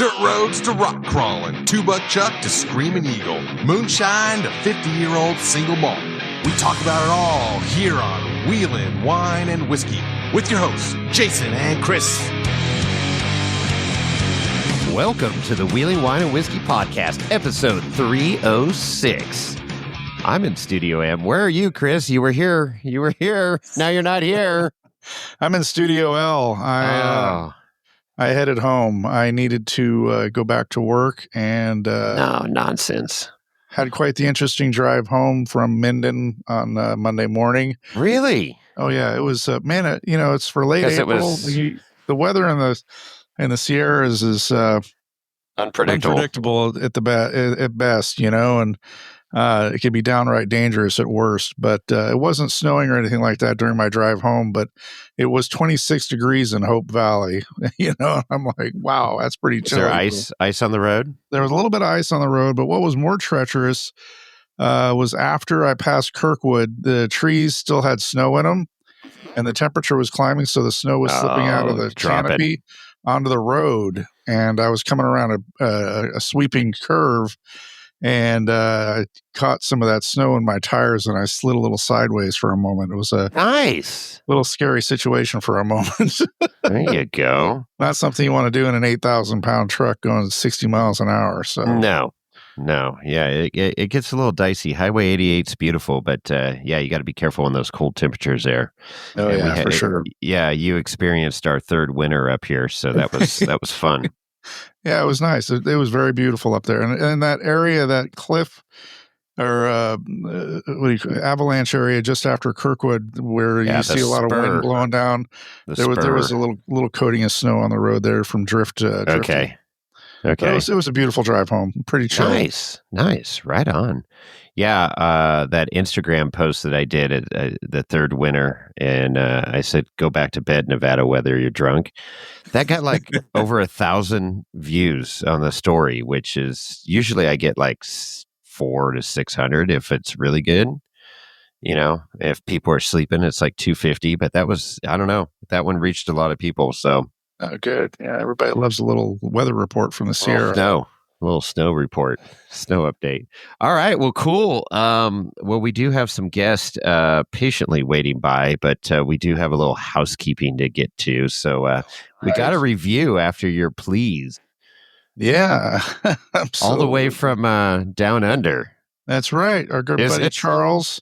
Dirt roads to rock crawling, two-buck chuck to screaming eagle, moonshine to 50-year-old single malt. We talk about it all here on Wheelin' Wine and Whiskey with your hosts, Jason and Chris. Welcome to the Wheeling Wine and Whiskey Podcast, episode 306. I'm in Studio M. Where are you, Chris? You were here. Now you're not here. I'm in Studio L. I headed home. I needed to go back to work and No, nonsense. had quite the interesting drive home from Minden on Monday morning. Really? Oh yeah, it was it's for late April. The weather in the Sierras is unpredictable at best, and it can be downright dangerous at worst. But it wasn't snowing or anything like that during my drive home, but it was 26 degrees in Hope Valley. I'm like, wow, that's pretty chilly. Is there ice on the road? There was a little bit of ice on the road, but what was more treacherous was after I passed Kirkwood, the trees still had snow in them, and the temperature was climbing, so the snow was slipping out of the canopy onto the road, and I was coming around a sweeping curve, and I caught some of that snow in my tires, and I slid a little sideways for a moment. It was a nice little scary situation for a moment. There you go. Not something you want to do in an 8,000-pound truck going 60 miles an hour. So no. Yeah, it gets a little dicey. Highway 88's beautiful, but you got to be careful in those cold temperatures there. Oh, and for sure. Yeah, you experienced our third winter up here, so that was fun. Yeah, it was nice. It was very beautiful up there. And that area, that cliff or avalanche area just after Kirkwood, where you see a lot of wind blowing down, there was a little coating of snow on the road there from drift. Okay. It was a beautiful drive home. Pretty chill. Nice. Right on. Yeah, that Instagram post that I did at the third winter, and I said, go back to bed, Nevada, whether you're drunk. That got like over 1,000 views on the story, which is usually I get like 400 to 600 if it's really good. If people are sleeping, it's like 250. But that was, I don't know, that one reached a lot of people. So. Oh, good. Yeah, everybody loves a little weather report from the Sierra. A little snow report, snow update. All right, well, cool. We do have some guests patiently waiting by, but we do have a little housekeeping to get to. So we got a review after your pleas. Yeah. All the way from down under. That's right. Our good buddy Charles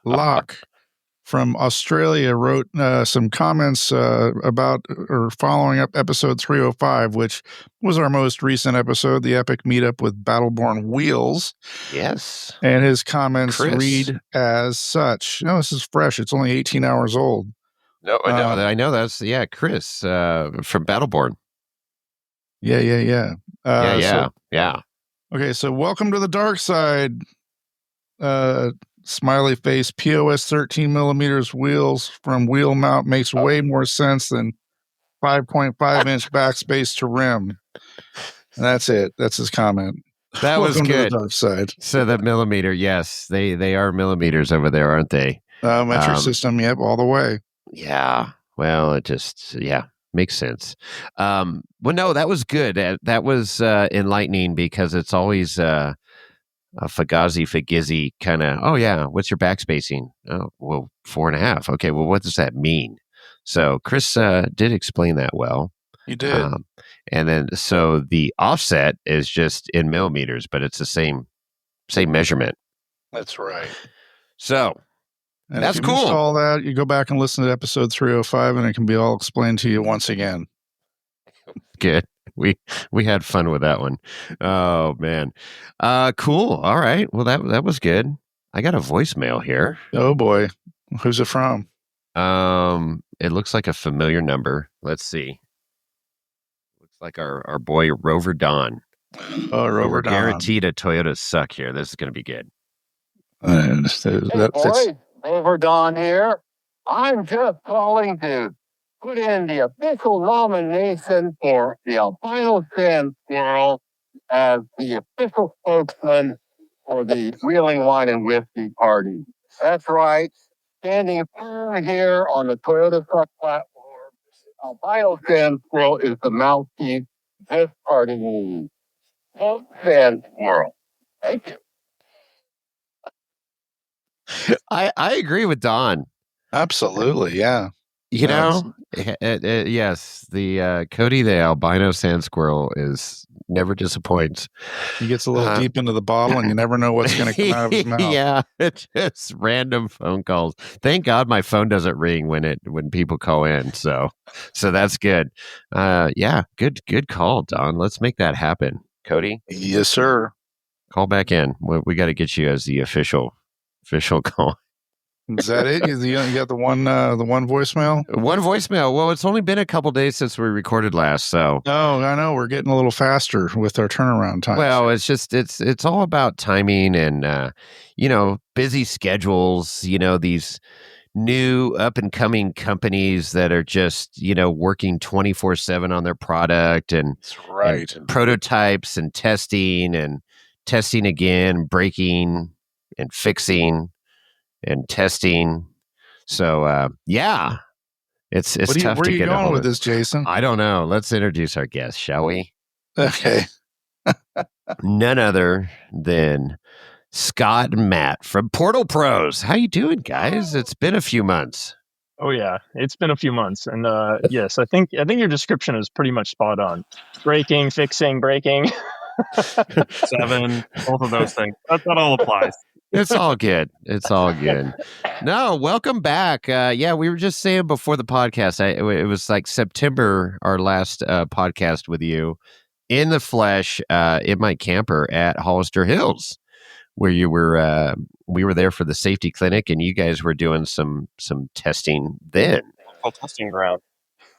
Locke from Australia wrote some comments about or following up episode 305, which was our most recent episode, the epic meetup with Battleborn Wheels. Yes. And his comments read as such. No, this is fresh. It's only 18 hours old. No, I know that's, Chris from Battleborn. Yeah. Yeah. Okay, so welcome to the dark side. Smiley face, POS 13 millimeters wheels from wheel mount makes way more sense than 5.5 inch backspace to rim. And that's it. That's his comment. That was Welcome good. To the dark side. So the millimeter, yes, they are millimeters over there, aren't they? Metric system, yep, all the way. Yeah. Well, it just makes sense. Well, no, that was good. That was enlightening because it's always a fagizzy kind of, oh yeah, what's your backspacing? Oh, well, 4.5. Okay, well, what does that mean? So Chris did explain that well. He did. And then, so the offset is just in millimeters, but it's the same measurement. That's right. So and that's if you cool. missed all that, you go back and listen to episode 305 and it can be all explained to you once again. Good. We had fun with that one. Oh man. Cool. All right. Well, that was good. I got a voicemail here. Oh boy. Who's it from? It looks like a familiar number. Let's see. Looks like our boy Rover Don. Oh, Rover Don. Guaranteed a Toyota suck here. This is going to be good. Rover Don here. I'm just calling to put in the official nomination for the Albino Sin Squirrel as the official spokesman for the Wheeling Wine and Whiskey Party. That's right. Standing firm here on the Toyota truck platform, Albino Sin Squirrel is the mouthpiece this party needs. Don't send squirrel. Thank you. I agree with Don. Absolutely, yeah. You Yes. know, yes, the Cody the albino sand squirrel is never disappoints. He gets a little deep into the bottle, and you never know what's going to come out of his mouth. Yeah, it's just random phone calls. Thank God my phone doesn't ring when people call in. So that's good. Yeah, good call, Don. Let's make that happen, Cody. Yes, sir. Call back in. We got to get you as the official call. Is that it? You got the one voicemail? One voicemail. Well, it's only been a couple days since we recorded last, so. No, I know we're getting a little faster with our turnaround time. Well, it's just it's all about timing and busy schedules. These new up and coming companies that are just working 24/7 on their product and, That's right. and prototypes and testing again, breaking and fixing and testing. So yeah, it's tough where to are you get going with this, Jason? I don't know. Let's introduce our guest, shall we? Okay. None other than Scott and Matt from Portal Pros. How you doing, guys? It's been a few months. Oh yeah, it's been a few months, and yes, I think your description is pretty much spot on. Breaking, fixing, breaking. 7, both of those things. That all applies. It's all good. It's all good. No, welcome back. Yeah, we were just saying before the podcast, it was like September, our last podcast with you in the flesh in my camper at Hollister Hills, where you were. We were there for the safety clinic, and you guys were doing some testing then. Testing ground.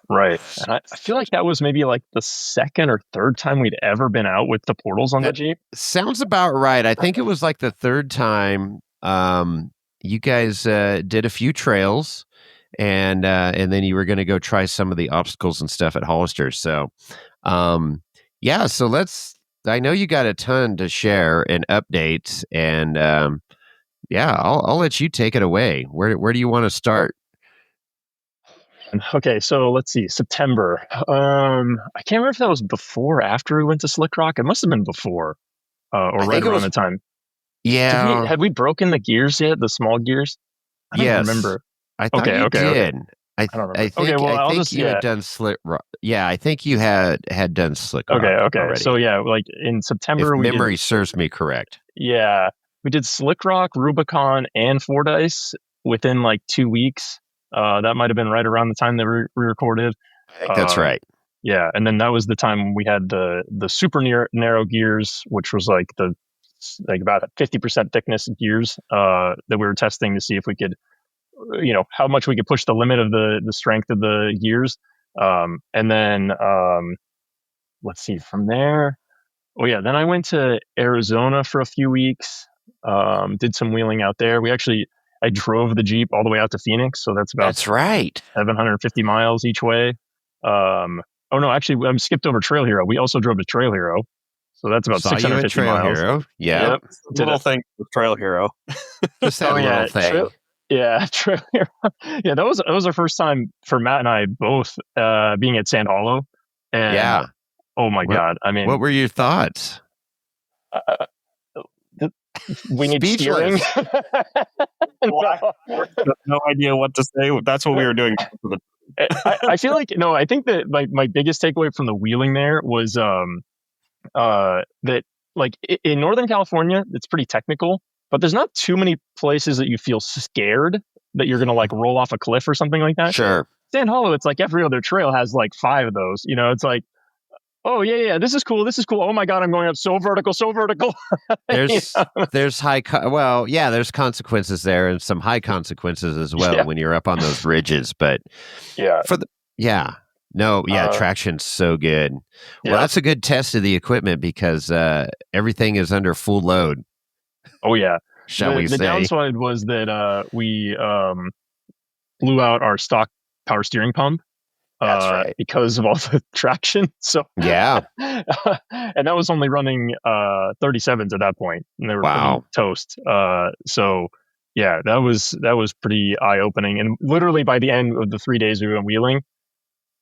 Right. And I feel like that was maybe like the second or third time we'd ever been out with the portals on the Jeep. Sounds about right. I think it was like the third time. You guys did a few trails, and then you were going to go try some of the obstacles and stuff at Hollister. So, yeah. So I know you got a ton to share and updates, and yeah, I'll let you take it away. Where do you want to start? Okay, so let's see. September. I can't remember if that was before or after we went to Slick Rock. It must have been before, or right around the time. Yeah. Had we broken the gears yet? The small gears? I don't remember. I thought you did. Okay. I don't remember. I think you had done Slick Rock. Yeah, I think you had done Slick Rock. Okay. Already. So yeah, like in September, if memory serves me correct. Yeah, we did Slick Rock, Rubicon, and Fordyce within like 2 weeks. That might have been right around the time that we recorded. I think that's right. Yeah, and then that was the time we had the super narrow gears, which was like about 50% thickness gears that we were testing to see if we could, how much we could push the limit of the strength of the gears. And then let's see from there. Oh yeah, then I went to Arizona for a few weeks. Did some wheeling out there. I drove the Jeep all the way out to Phoenix, so that's 750 miles each way. Oh no, actually, I skipped over Trail Hero. We also drove to Trail Hero, so that's about 650 miles. Hero. Yeah, yep. Little thing with Trail Hero. Just that little thing. Trail Hero. Yeah, that was our first time for Matt and I both being at Sand Hollow. And yeah. Oh my God! I mean, what were your thoughts? We need steering. No idea what to say. That's what we were doing. I feel like I think that my biggest takeaway from the wheeling there was that like in Northern California, it's pretty technical, but there's not too many places that you feel scared that you're gonna like roll off a cliff or something like that. Sure. Sand Hollow, it's like every other trail has like 5 of those. It's like, oh yeah, this is cool. Oh my God, I'm going up so vertical. There's there's consequences there, and some high consequences as well when you're up on those ridges. But traction's so good. Well, that's a good test of the equipment because everything is under full load. Oh yeah, we say? The downside was that we blew out our stock power steering pump. That's right. Because of all the traction. So yeah, and that was only running 37s at that point, and they were pretty toast. So yeah, that was pretty eye opening. And literally by the end of the 3 days we were wheeling,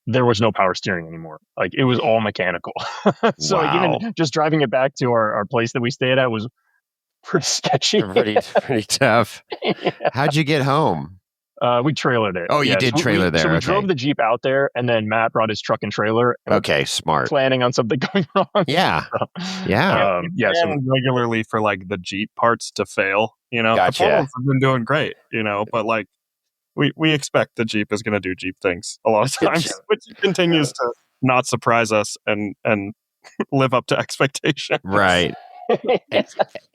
there was no power steering anymore. Like it was all mechanical. So like, Wow. even just driving it back to our place that we stayed at was pretty sketchy. Pretty tough. Yeah. How'd you get home? We trailered it. Oh, you did trailer there. So we okay. drove the Jeep out there, and then Matt brought his truck and trailer. And Okay, smart. planning on something going wrong. Yeah. So, Yeah. So regularly for like the Jeep parts to fail. You know, Gotcha. the Portals have been doing great. You know, but like we expect the Jeep is going to do Jeep things a lot of times, which continues to not surprise us and live up to expectation. Right.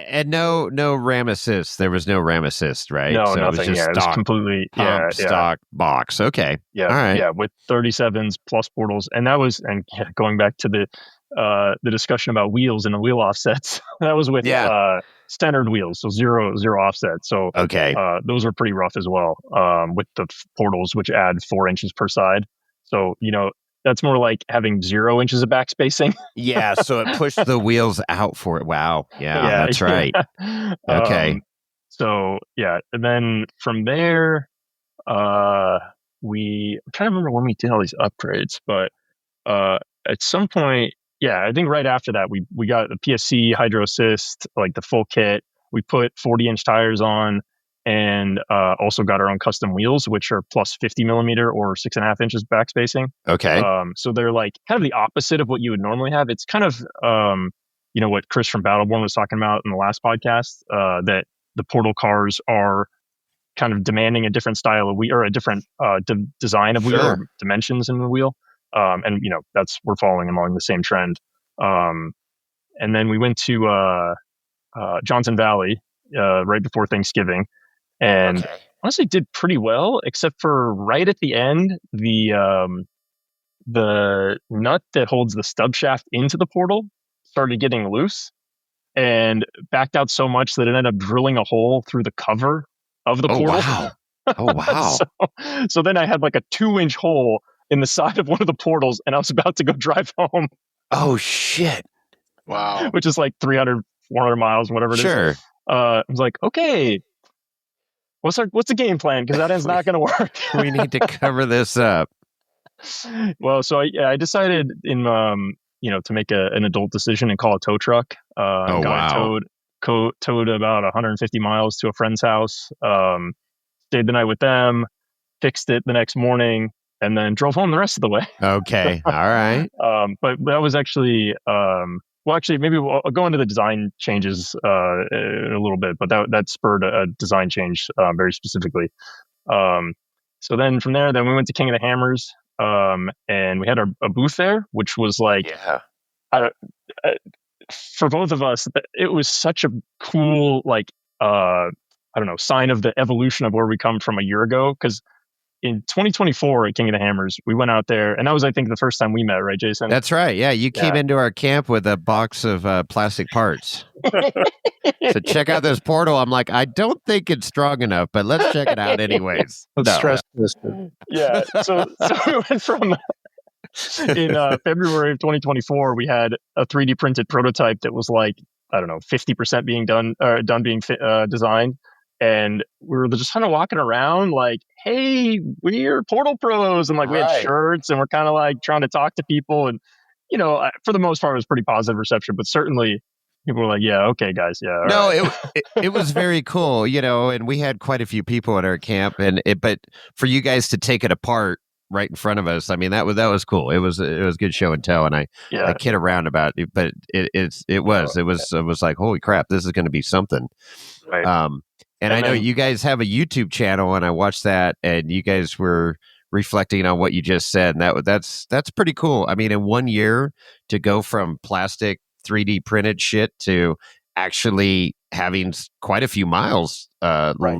And no RAM assist. There was no RAM assist, right? No, so nothing. It was just It was stock completely stock box. Okay. Yeah. All right. Yeah, with 37s plus portals, and that was going back to the discussion about wheels and the wheel offsets. That was with standard wheels, so zero offset. So okay, those are pretty rough as well. With the portals, which add 4 inches per side. So that's more like having 0 inches of back spacing. Yeah, so it pushed the wheels out for it. Wow. Yeah, that's right. Okay. And then from there, I'm trying to remember when we did all these upgrades, but at some point, I think right after that, we got the PSC, Hydro Assist, like the full kit. We put 40-inch tires on, and also got our own custom wheels, which are plus 50 millimeter or 6.5 inches back spacing. Okay. So they're like kind of the opposite of what you would normally have. It's kind of what Chris from Battleborn was talking about in the last podcast, that the portal cars are kind of demanding a different style of wheel, or a different design of wheel, or dimensions in the wheel. And we're following along the same trend. And then we went to Johnson Valley right before Thanksgiving, and honestly did pretty well, except for right at the end, the nut that holds the stub shaft into the portal started getting loose and backed out so much that it ended up drilling a hole through the cover of the portal. Wow. Oh, wow. So then I had like a 2-inch hole in the side of one of the portals, and I was about to go drive home. Oh, shit. Wow. Which is like 300, 400 miles, whatever it is. Sure. I was like, okay, what's the game plan? Because that is not going to work. We need to cover this up. Well, so I decided to make an adult decision and call a tow truck. Towed about 150 miles to a friend's house. Stayed the night with them, fixed it the next morning, and then drove home the rest of the way. Okay. All right. But that was actually, maybe I'll go into the design changes in a little bit, but that spurred a design change very specifically. So then from there, we went to King of the Hammers, and we had a booth there, which was like, for both of us, it was such a cool, like, sign of the evolution of where we come from a year ago. Because in 2024 at King of the Hammers, we went out there, and that was, I think, the first time we met, right, Jason? That's right. Yeah, you came into our camp with a box of plastic parts. So check out this portal. I'm like, I don't think it's strong enough, but let's check it out anyways. Stress this. Yeah. So we went from in February of 2024, we had a 3D printed prototype that was like, I don't know, 50% being done being designed. And we were just kind of walking around like, hey, we're Portal Pros. And like, we had shirts, and we're kind of like trying to talk to people. And, for the most part, it was pretty positive reception, but certainly people were like, yeah, okay, guys. Yeah. No, it was very cool, and we had quite a few people at our camp, but for you guys to take it apart right in front of us, I mean, that was cool. It was good show and tell, and I kid around about it, but it was like, holy crap, this is going to be something. Right. And I know you guys have a YouTube channel, and I watched that, and you guys were reflecting on what you just said, and that's pretty cool. I mean, in 1 year to go from plastic 3D printed shit to actually having quite a few miles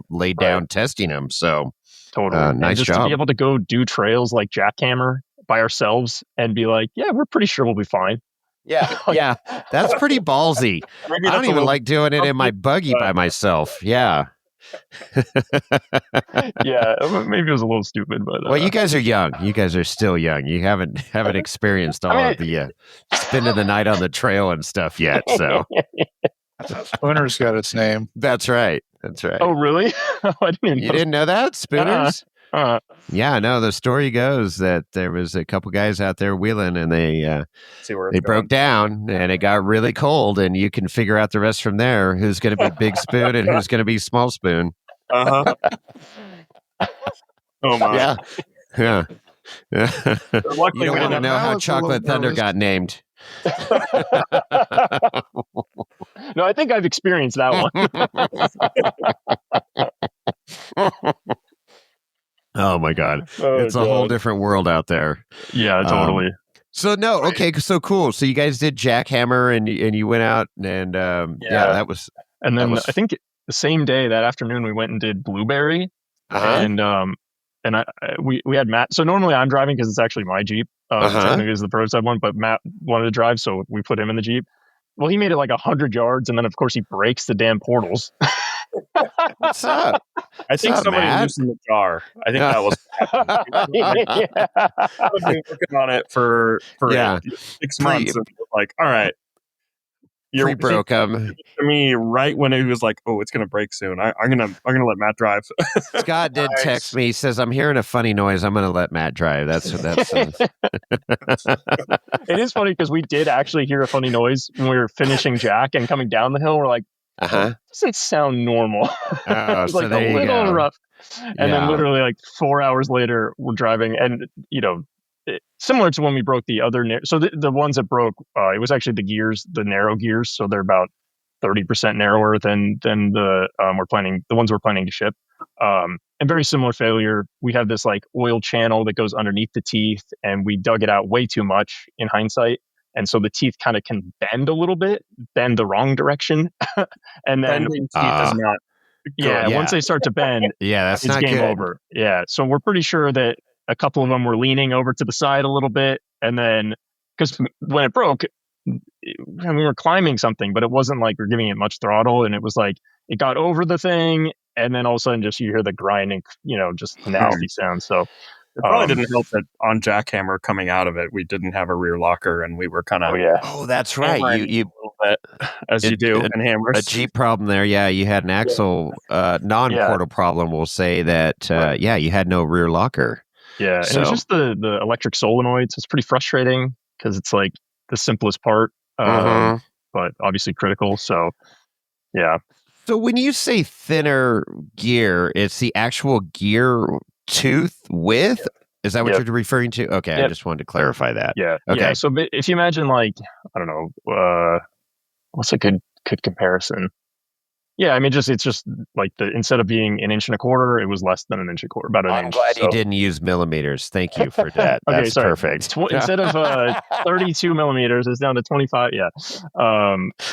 laid down testing them. So totally, nice just job. To be able to go do trails like Jackhammer by ourselves and be like, yeah, we're pretty sure we'll be fine. Yeah, that's pretty ballsy. I don't even like doing it in my buggy by myself. Yeah. Yeah, maybe it was a little stupid, but well, you guys are young. You guys are still young. You haven't experienced all of the spending the night on the trail and stuff yet. So Spooner's got its name. That's right. Oh, really? I didn't even You didn't know that? Spooners? Yeah, no, the story goes that there was a couple guys out there wheeling and they broke down and it got really cold, and you can figure out the rest from there. Who's going to be big spoon and who's going to be small spoon. Oh my. Yeah. Yeah. Luckily, you don't want to know how was a little Chocolate Thunder nervous. got named. No, I think I've experienced that one. Oh my God. It's a whole different world out there. Yeah, totally. So no, okay, so cool. So you guys did jackhammer and you went out and that was. And then was... I think the same day, that afternoon, we went and did Blueberry, and we had Matt. So normally I'm driving because it's actually my Jeep. Technically it's the prototype one, but Matt wanted to drive, so we put him in the Jeep. Well, he made it like 100 yards, and then of course he breaks the damn portals. What's up? I think somebody loosened the jar. I think that was. I've been working on it for 6 months, and like, all right, you broke him. To me, right when he was like, "Oh, it's gonna break soon," I'm gonna let Matt drive. Scott did text me. He says, "I'm hearing a funny noise. I'm gonna let Matt drive." That's. It is funny because we did actually hear a funny noise when we were finishing Jack and coming down the hill. We're like, doesn't sound normal. It's like a little rough. And then literally like 4 hours later, we're driving, and similar to when we broke the other. So the ones that broke, it was actually the gears, the narrow gears. So they're about 30% narrower than the ones we're planning to ship. And very similar failure. We have this like oil channel that goes underneath the teeth, and we dug it out way too much in hindsight. And so the teeth kind of can bend a little bit, bend the wrong direction. And then does not. Once they start to bend, that's it's not game good. over. Yeah. So we're pretty sure that a couple of them were leaning over to the side a little bit. And then, because when it broke, we were climbing something, but it wasn't like we're giving it much throttle. And it was like, it got over the thing. And then all of a sudden, just you hear the grinding, just nasty sound. So it probably didn't help that on jackhammer coming out of it, we didn't have a rear locker, and we were kind of that's right. You a little bit, as you do in hammers. A Jeep problem there. Yeah, you had an axle non-portal problem. We'll say that. You had no rear locker. Yeah, and it was just the electric solenoids. It's pretty frustrating because it's like the simplest part, but obviously critical. So, yeah. So when you say thinner gear, it's the actual gear tooth width? Is that what you're referring to? Okay, I just wanted to clarify that. Yeah. Okay. Yeah. So if you imagine, like, I don't know, what's a good comparison? Yeah, I mean, it's just like instead of being 1.25 inches, it was less than 1.25 inches, about an inch. I'm glad you didn't use millimeters. Thank you for that. Okay, That's perfect. Instead of 32 millimeters, it's down to 25. Yeah.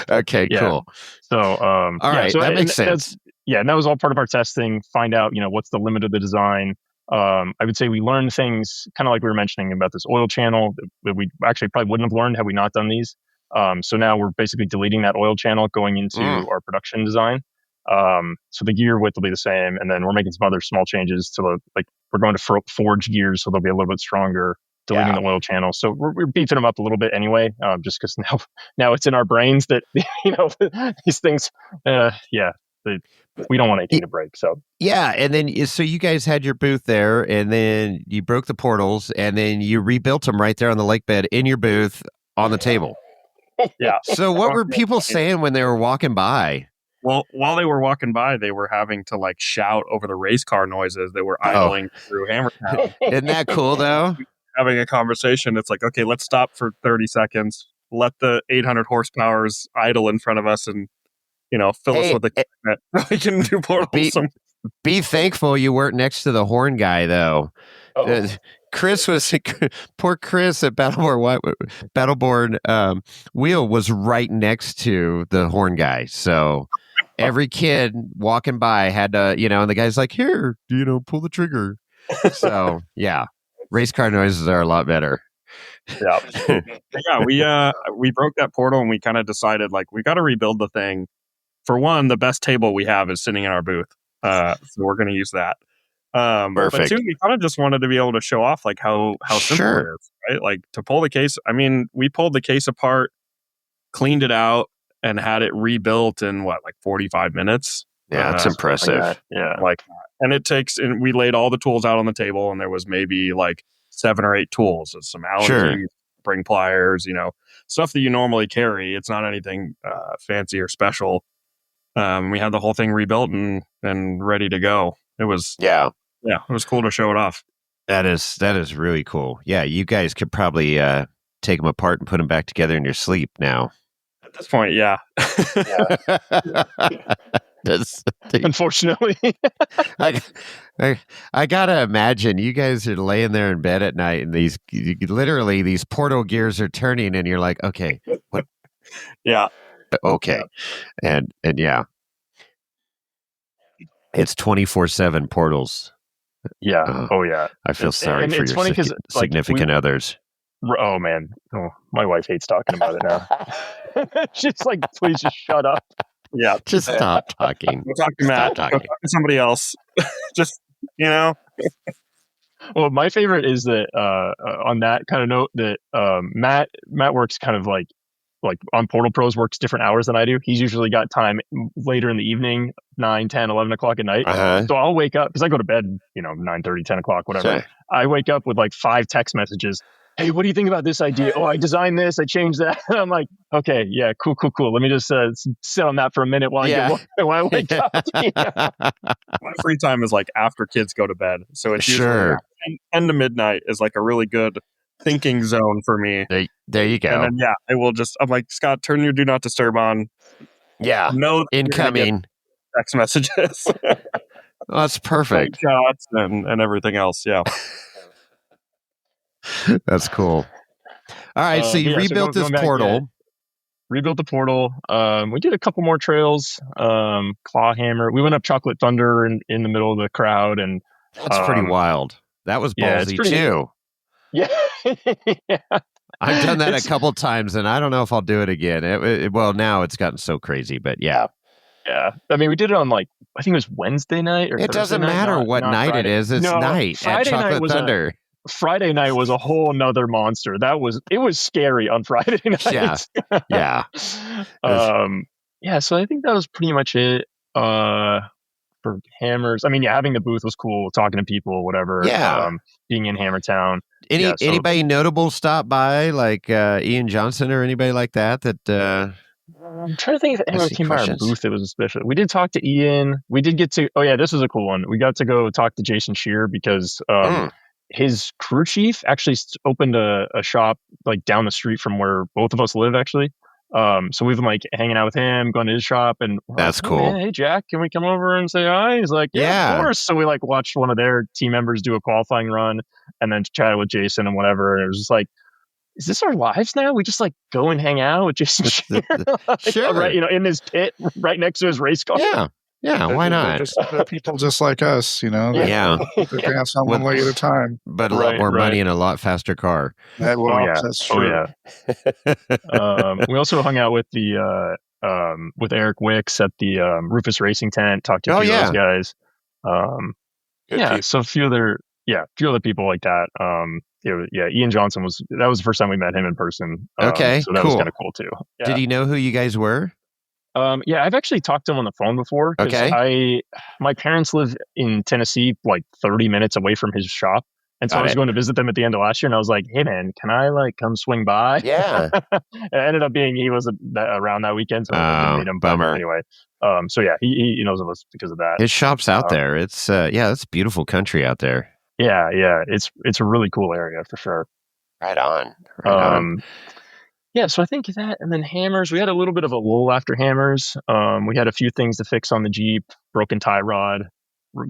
Okay, cool. So, all right, so that makes sense. And that was all part of our testing. Find out, what's the limit of the design. I would say we learned things kind of like we were mentioning about this oil channel that we actually probably wouldn't have learned had we not done these. So now we're basically deleting that oil channel, going into our production design. So the gear width will be the same, and then we're making some other small changes to we're going to forge gears, so they'll be a little bit stronger, deleting the oil channel. So we're beefing them up a little bit anyway, just because now it's in our brains that these things, we don't want anything to break. So and then so you guys had your booth there, and then you broke the portals, and then you rebuilt them right there on the lake bed in your booth on the table. Yeah. So what were people saying when they were walking by? Well, while they were walking by, they were having to shout over the race car noises that were idling through Hammertown. Isn't that cool, though? Having a conversation, it's like, okay, let's stop for 30 seconds. Let the 800 horsepowers idle in front of us, and fill us with equipment so we can do portals. Be thankful you weren't next to the horn guy, though. Chris was poor Chris at Battleborn Wheel was right next to the horn guy. So every kid walking by had to, and the guy's like, here, pull the trigger. So race car noises are a lot better. Yeah. We broke that portal, and we kind of decided we got to rebuild the thing. For one, the best table we have is sitting in our booth. So we're going to use that. Perfect. But two, we kind of just wanted to be able to show off how simple it is, right? To pull the case. I mean, we pulled the case apart, cleaned it out, and had it rebuilt in 45 minutes. Yeah, that's impressive. Yeah, And and we laid all the tools out on the table, and there was maybe like 7 or 8 tools, and some Allen keys, spring pliers, stuff that you normally carry. It's not anything fancy or special. We had the whole thing rebuilt and ready to go. It was it was cool to show it off. That is really cool. Yeah, you guys could probably take them apart and put them back together in your sleep now. At this point, yeah. Unfortunately. I gotta imagine you guys are laying there in bed at night and these portal gears are turning and you're like, okay, what? Yeah. Okay. Yeah. And yeah. It's 24/7 portals. Yeah. Yeah. I feel sorry for your significant others. Oh man. Oh, my wife hates talking about it now. She's like, please just shut up. Yeah. Just stop talking. We'll talk to Matt. Go talk to somebody else. Just, Well, my favorite is that on that kind of note that Matt works kind of like on Portal Pros, works different hours than I do. He's usually got time later in the evening, 9, 10, 11 o'clock at night. So I'll wake up because I go to bed, 9:30, 10 o'clock, whatever. Sure. I wake up with like 5 text messages. Hey, what do you think about this idea? Oh, I designed this. I changed that. And I'm like, okay, yeah, cool. Let me just sit on that for a minute while I wake up. My free time is like after kids go to bed. So it's usually 10 to midnight is like a really good thinking zone for me. There you go. And then, I will I'm like, Scott, turn your do not disturb on. Yeah. No incoming text messages. Oh, that's perfect. Shots and everything else. Yeah. That's cool. All right. So you rebuilt this portal. Rebuilt the portal. We did a couple more trails. Clawhammer. We went up Chocolate Thunder in the middle of the crowd. And that's pretty wild. That was ballsy too. Yeah. I've done that a couple times, and I don't know if I'll do it again. Well, now it's gotten so crazy, but yeah. Yeah. I mean, we did it on I think it was Wednesday night. Or it doesn't matter what night Friday. It is. It's night Friday at Chocolate Thunder. Friday night was a whole nother monster. It was scary on Friday night. Yeah. So I think that was pretty much it. For Hammers. I mean, having the booth was cool, talking to people, whatever. Yeah. Being in Hammertown. Anybody notable stop by, like Ian Johnson or anybody like that? I'm trying to think if anyone came by our booth that was special. We did talk to Ian. We did get to. Oh yeah, this was a cool one. We got to go talk to Jason Shear because his crew chief actually opened a shop like down the street from where both of us live. Actually. So we've been like hanging out with him, going to his shop, and that's cool. Man, hey Jack, can we come over and say hi? He's like, yeah, of course. So we like watched one of their team members do a qualifying run, and then chatted with Jason and whatever. And it was just like, is this our lives now? We just like go and hang out with Jason Shear, sure, right? In his pit, right next to his race car. Yeah, why not? They're people just like us, They dance on one leg at a time, but a lot more money and a lot faster car. That's true. We also hung out with the with Eric Wicks at the Rufus Racing Tent. Talked to a few of those guys. So a few other people like that. Ian Johnson was the first time we met him in person. Okay, so that was kind of cool too. Yeah. Did he know who you guys were? I've actually talked to him on the phone before. Okay. My parents live in Tennessee, like 30 minutes away from his shop. And so I was going to visit them at the end of last year, and I was like, hey man, can I come swing by? Yeah. It ended up being, he was around that weekend. So I didn't meet him. Bummer. Anyway. He knows of us because of that. His shop's out there. It's, it's beautiful country out there. Yeah. It's a really cool area for sure. Right on. Yeah, so I think that, and then Hammers, we had a little bit of a lull after Hammers. We had a few things to fix on the Jeep, broken tie rod,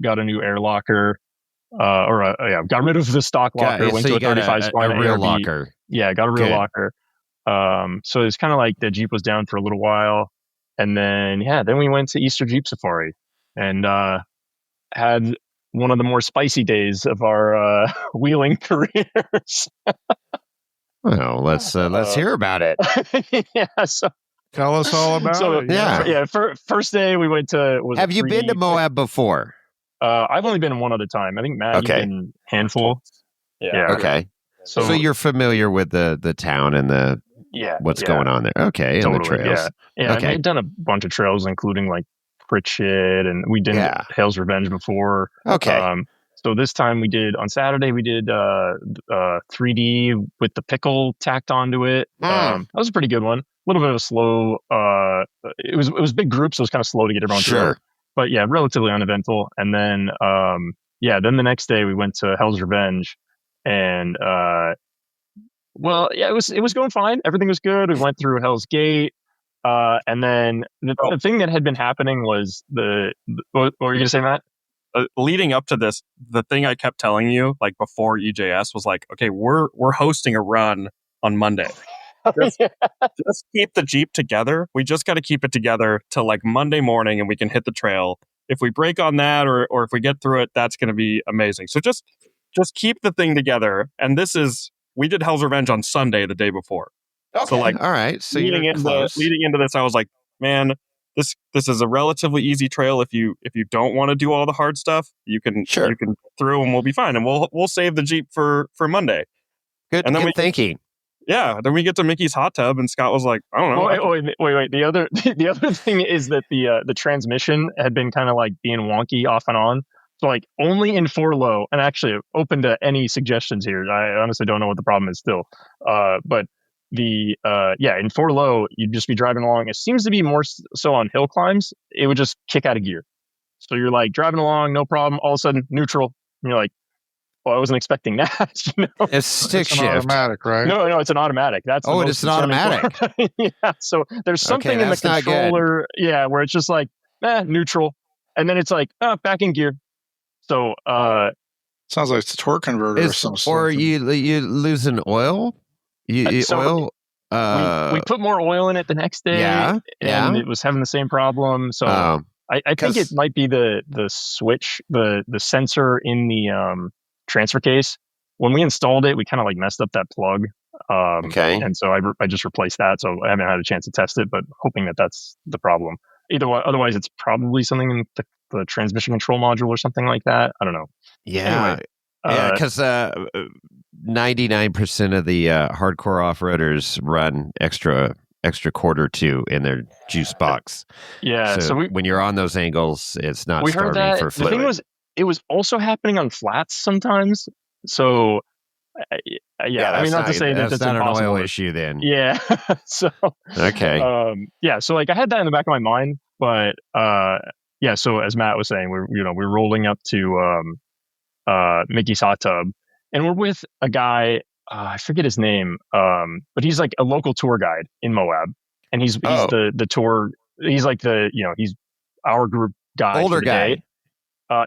got a new air locker, got rid of the stock locker, went to a 35 spine a real locker. Yeah, got a real locker. So it's kind of like the Jeep was down for a little while, and then we went to Easter Jeep Safari and had one of the more spicy days of our wheeling careers. Well, let's hear about it. So tell us all about it. First day we went to. Have you been to Moab before? I've only been one other time. I think Matt, you've been handful. Yeah. Okay. So you're familiar with the town and what's going on there. Okay, totally, and the trails. Yeah. Okay. I've done a bunch of trails, including like Pritchett, and we did Hell's Revenge before. Okay. So this time on Saturday we did 3D with the pickle tacked onto it. That was a pretty good one. A little bit of a slow. It was big groups, so it was kind of slow to get everyone through. But yeah, relatively uneventful. And then then the next day we went to Hell's Revenge, and it was going fine. Everything was good. We went through Hell's Gate. And then the thing that had been happening was what were you gonna say, Matt? Leading up to this, the thing I kept telling you, like before EJS, was like, okay, we're hosting a run on Monday. Just keep the Jeep together. We just got to keep it together till like Monday morning, and we can hit the trail. If we break on that, or if we get through it, that's going to be amazing. So just keep the thing together. And we did Hell's Revenge on Sunday, the day before. Okay. So like, all right. So leading into this, I was like, man, this is a relatively easy trail. If you don't want to do all the hard stuff, you can through and we'll be fine. And we'll save the Jeep for Monday. Good. And then thinking. Yeah. Then we get to Mickey's hot tub, and Scott was like, I don't know. Wait. The other thing is that the transmission had been kind of like being wonky off and on. So like only in 4-low, and actually open to any suggestions here. I honestly don't know what the problem is still. But in 4-low, you'd just be driving along. It seems to be more so on hill climbs. It would just kick out of gear. So you're like driving along, no problem. All of a sudden, neutral. And you're like, well, I wasn't expecting that. It's stick shift. Automatic, right? No, it's an automatic. That's it's an automatic. Yeah. So there's something in the controller, where it's just like neutral, and then it's like back in gear. So sounds like it's a torque converter or something. Or you losing oil. We put more oil in it the next day, and it was having the same problem. So I think it might be the switch, the sensor in the transfer case. When we installed it, we kind of like messed up that plug. And so I just replaced that. So I haven't had a chance to test it, but hoping that that's the problem. Otherwise, it's probably something in the transmission control module or something like that. I don't know. Yeah. Anyway, because 99% of the hardcore off-roaders run extra quarter two in their juice box. Yeah. So when you're on those angles, it's not starving for fluid. The thing was, it was also happening on flats sometimes. So I mean, not to say that that's not impossible. an oil issue then. Yeah. So okay. So like I had that in the back of my mind, but so as Matt was saying, we're rolling up to Mickey's hot tub, and we're with a guy, I forget his name, but he's like a local tour guide in Moab, and he's the tour, he's like he's our group guy. Older guy. Day.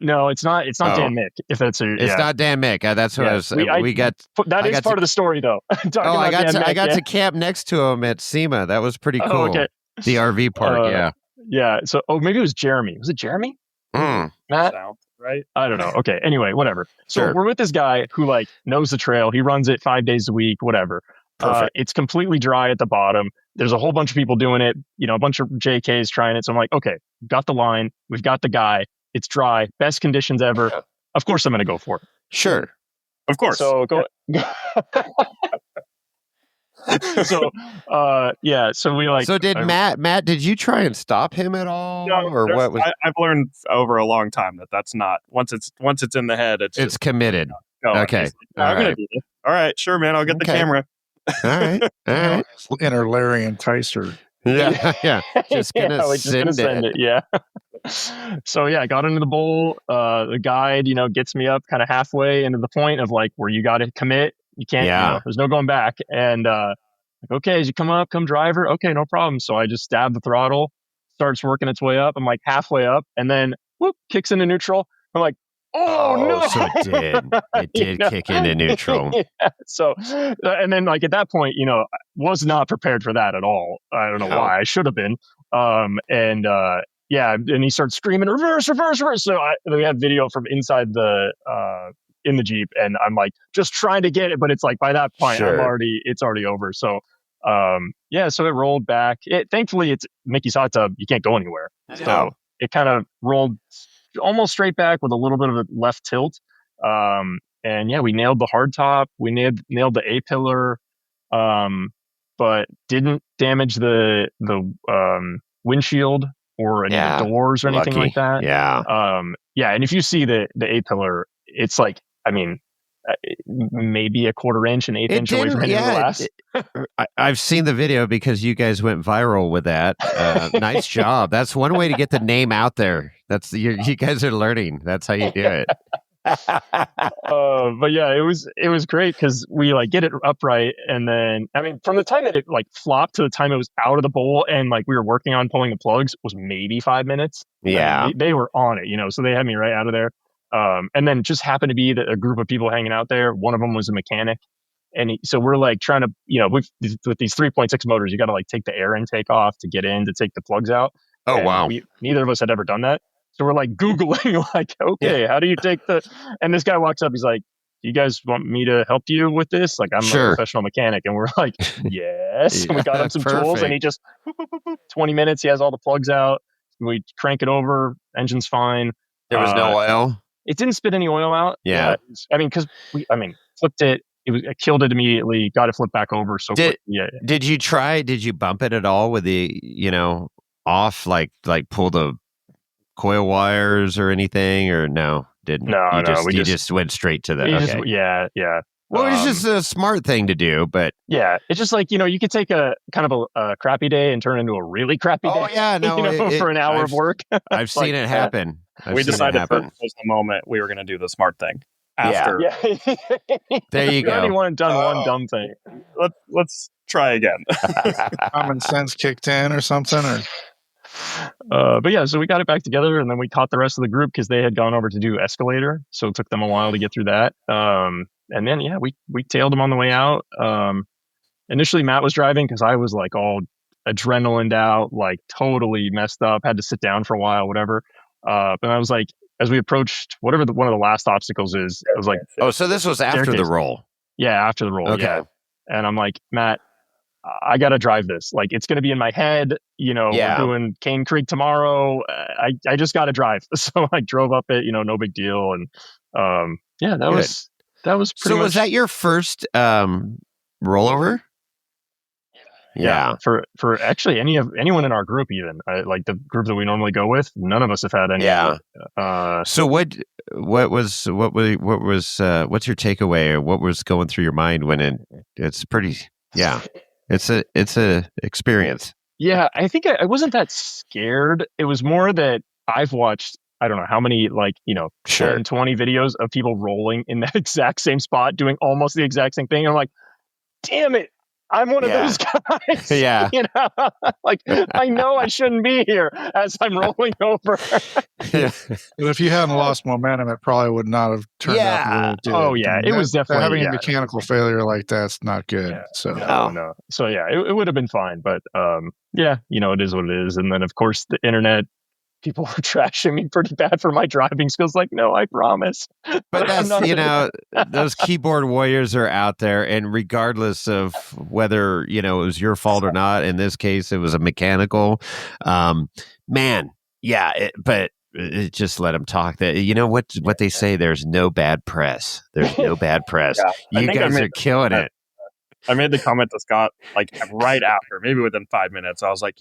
No, it's not Dan Mick. If that's it's not Dan Mick. That's what I was saying. That is part of the story though. I got to camp next to him at SEMA. That was pretty cool. Okay. The RV park, Yeah. So, maybe it was Jeremy. Was it Jeremy? Matt? Right? I don't know. Okay. Anyway, whatever. So we're with this guy who like knows the trail. He runs it 5 days a week, whatever. Perfect. It's completely dry at the bottom. There's a whole bunch of people doing it. A bunch of JKs trying it. So I'm like, okay, we've got the line. We've got the guy. It's dry. Best conditions ever. Yeah. Of course, I'm going to go for it. Sure. Of course. So go. So we like. So did Matt? Did you try and stop him at all, or what? I've learned over a long time that's not once it's in the head. It's committed. Okay. I'm gonna do this. All right, sure, man. I'll get the camera. All right. Enter Larry and Tyser. Yeah. Just gonna send it. Yeah. So I got into the bowl. The guide, gets me up kind of halfway into the point of like where you got to commit. You can't. There's no going back. And okay, as you come up, come driver. Okay, no problem. So I just stab the throttle, starts working its way up. I'm like halfway up, and then whoop, kicks into neutral. I'm like, oh no! So it did kick into neutral. Yeah. So, and then like at that point, was not prepared for that at all. I don't know why. I should have been. And he starts screaming, reverse. So we had video from inside in the Jeep, and I'm like just trying to get it, but it's like by that point it's already over. So so it rolled back. Thankfully it's Mickey's hot tub, you can't go anywhere. So it kind of rolled almost straight back with a little bit of a left tilt. We nailed the hard top, we nailed the A pillar, but didn't damage the windshield or any of the doors or anything like that. Yeah. Yeah. And if you see the A-pillar, it's like, I mean, maybe a 1/4 inch, an 1/8 inch away from hitting the glass. I've seen the video because you guys went viral with that. Nice job. That's one way to get the name out there. That's you guys are learning. That's how you do it. But yeah, it was great because we like get it upright, and then I mean, from the time that it like flopped to the time it was out of the bowl, and like we were working on pulling the plugs was maybe 5 minutes. Yeah, I mean, they were on it, so they had me right out of there. And then just happened to be that a group of people hanging out there. One of them was a mechanic, and so we're like trying to, with these 3.6 motors, you got to like take the air intake off to get in to take the plugs out. Oh, and wow! Neither of us had ever done that. So we're like Googling, like, okay, how do you take the? And this guy walks up, he's like, "You guys want me to help you with this? Like, I'm a professional mechanic." And we're like, "Yes." And we got him some tools, and he just 20 minutes. He has all the plugs out. We crank it over. Engine's fine. There was no oil. It didn't spit any oil out. Yeah. I mean, because flipped it. It killed it immediately. Got it flipped back over. So quick. Yeah. Did you try? Did you bump it at all with the off like pull the coil wires or anything, or no? Didn't. No, you just went straight to the. Yeah. Well, it's just a smart thing to do, but yeah, it's just like you could take a kind of a crappy day and turn it into a really crappy day. Oh yeah, no, for an hour of work. I've seen it happen. We decided first was the moment we were going to do the smart thing. After, there you go. Already done one dumb thing. Let's try again. Common sense kicked in or something, or. But yeah, so we got it back together, and then we caught the rest of the group because they had gone over to do escalator, so it took them a while to get through that. And then we tailed them on the way out. Initially, Matt was driving because I was like all adrenalined out, like totally messed up, had to sit down for a while, whatever. But I was like, as we approached whatever one of the last obstacles is, I was like, oh, so this was after the roll. Yeah, after the roll. Okay. Yeah. And I'm like, Matt, I got to drive this. Like, it's going to be in my head. We're doing Cane Creek tomorrow. I just got to drive. So I drove up it, no big deal. And that was pretty much. Was that your first rollover? Yeah. For actually anyone in our group, even like the group that we normally go with, none of us have had any. Yeah. So what's your takeaway, or what was going through your mind when it's pretty? Yeah. It's a experience. Yeah, I think I wasn't that scared. It was more that I've watched, I don't know how many, 10, 20 videos of people rolling in that exact same spot, doing almost the exact same thing. And I'm like, damn it, I'm one of those guys. Yeah. Like, I know I shouldn't be here as I'm rolling over. Yeah. But if you hadn't lost momentum, it probably would not have turned out the way it did. Oh, yeah. It was definitely having a mechanical failure like that's not good. Yeah. So no. So yeah, it would have been fine. But it is what it is. And then of course the internet, people were trashing me pretty bad for my driving skills. Like, no, I promise. But that's, those keyboard warriors are out there. And regardless of whether, it was your fault or not, in this case, it was a mechanical, just let them talk. That what they say, there's no bad press. There's no bad press. You guys are killing it. I made the comment to Scott, like right after, maybe within 5 minutes. I was like,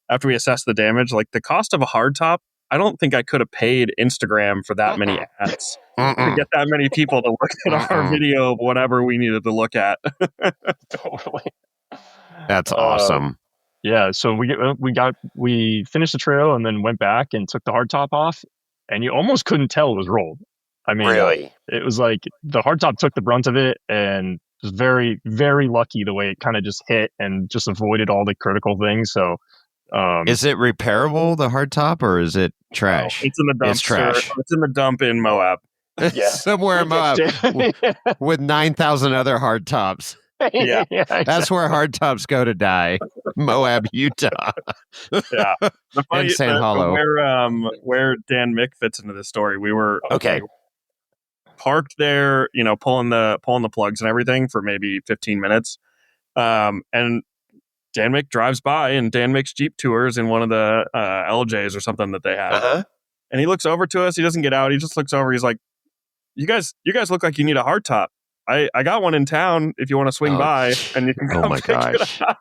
after we assessed the damage, like the cost of a hardtop, I don't think I could have paid Instagram for that many ads to get that many people to look at our video of whatever we needed to look at. Totally. That's awesome. Yeah. So we finished the trail and then went back and took the hardtop off, and you almost couldn't tell it was rolled. I mean, really, it was like the hardtop took the brunt of it, and was very, very lucky the way it kind of just hit and just avoided all the critical things. So. Is it repairable, the hardtop, or is it trash? It's in the dump. It's trash. It's in the dump in Moab. Yeah. Somewhere in Moab with 9,000 other hardtops. Yeah. Exactly. That's where hardtops go to die. Moab, Utah. Yeah. And Sand Hollow. Where Dan Mick fits into this story, we were parked there, pulling the plugs and everything for maybe 15 minutes. And Dan Mick drives by, and Dan Mick's Jeep tours in one of the LJs or something that they have. And he looks over to us. He doesn't get out. He just looks over. He's like, you guys look like you need a hardtop. I got one in town if you want to swing by and you can come pick it up.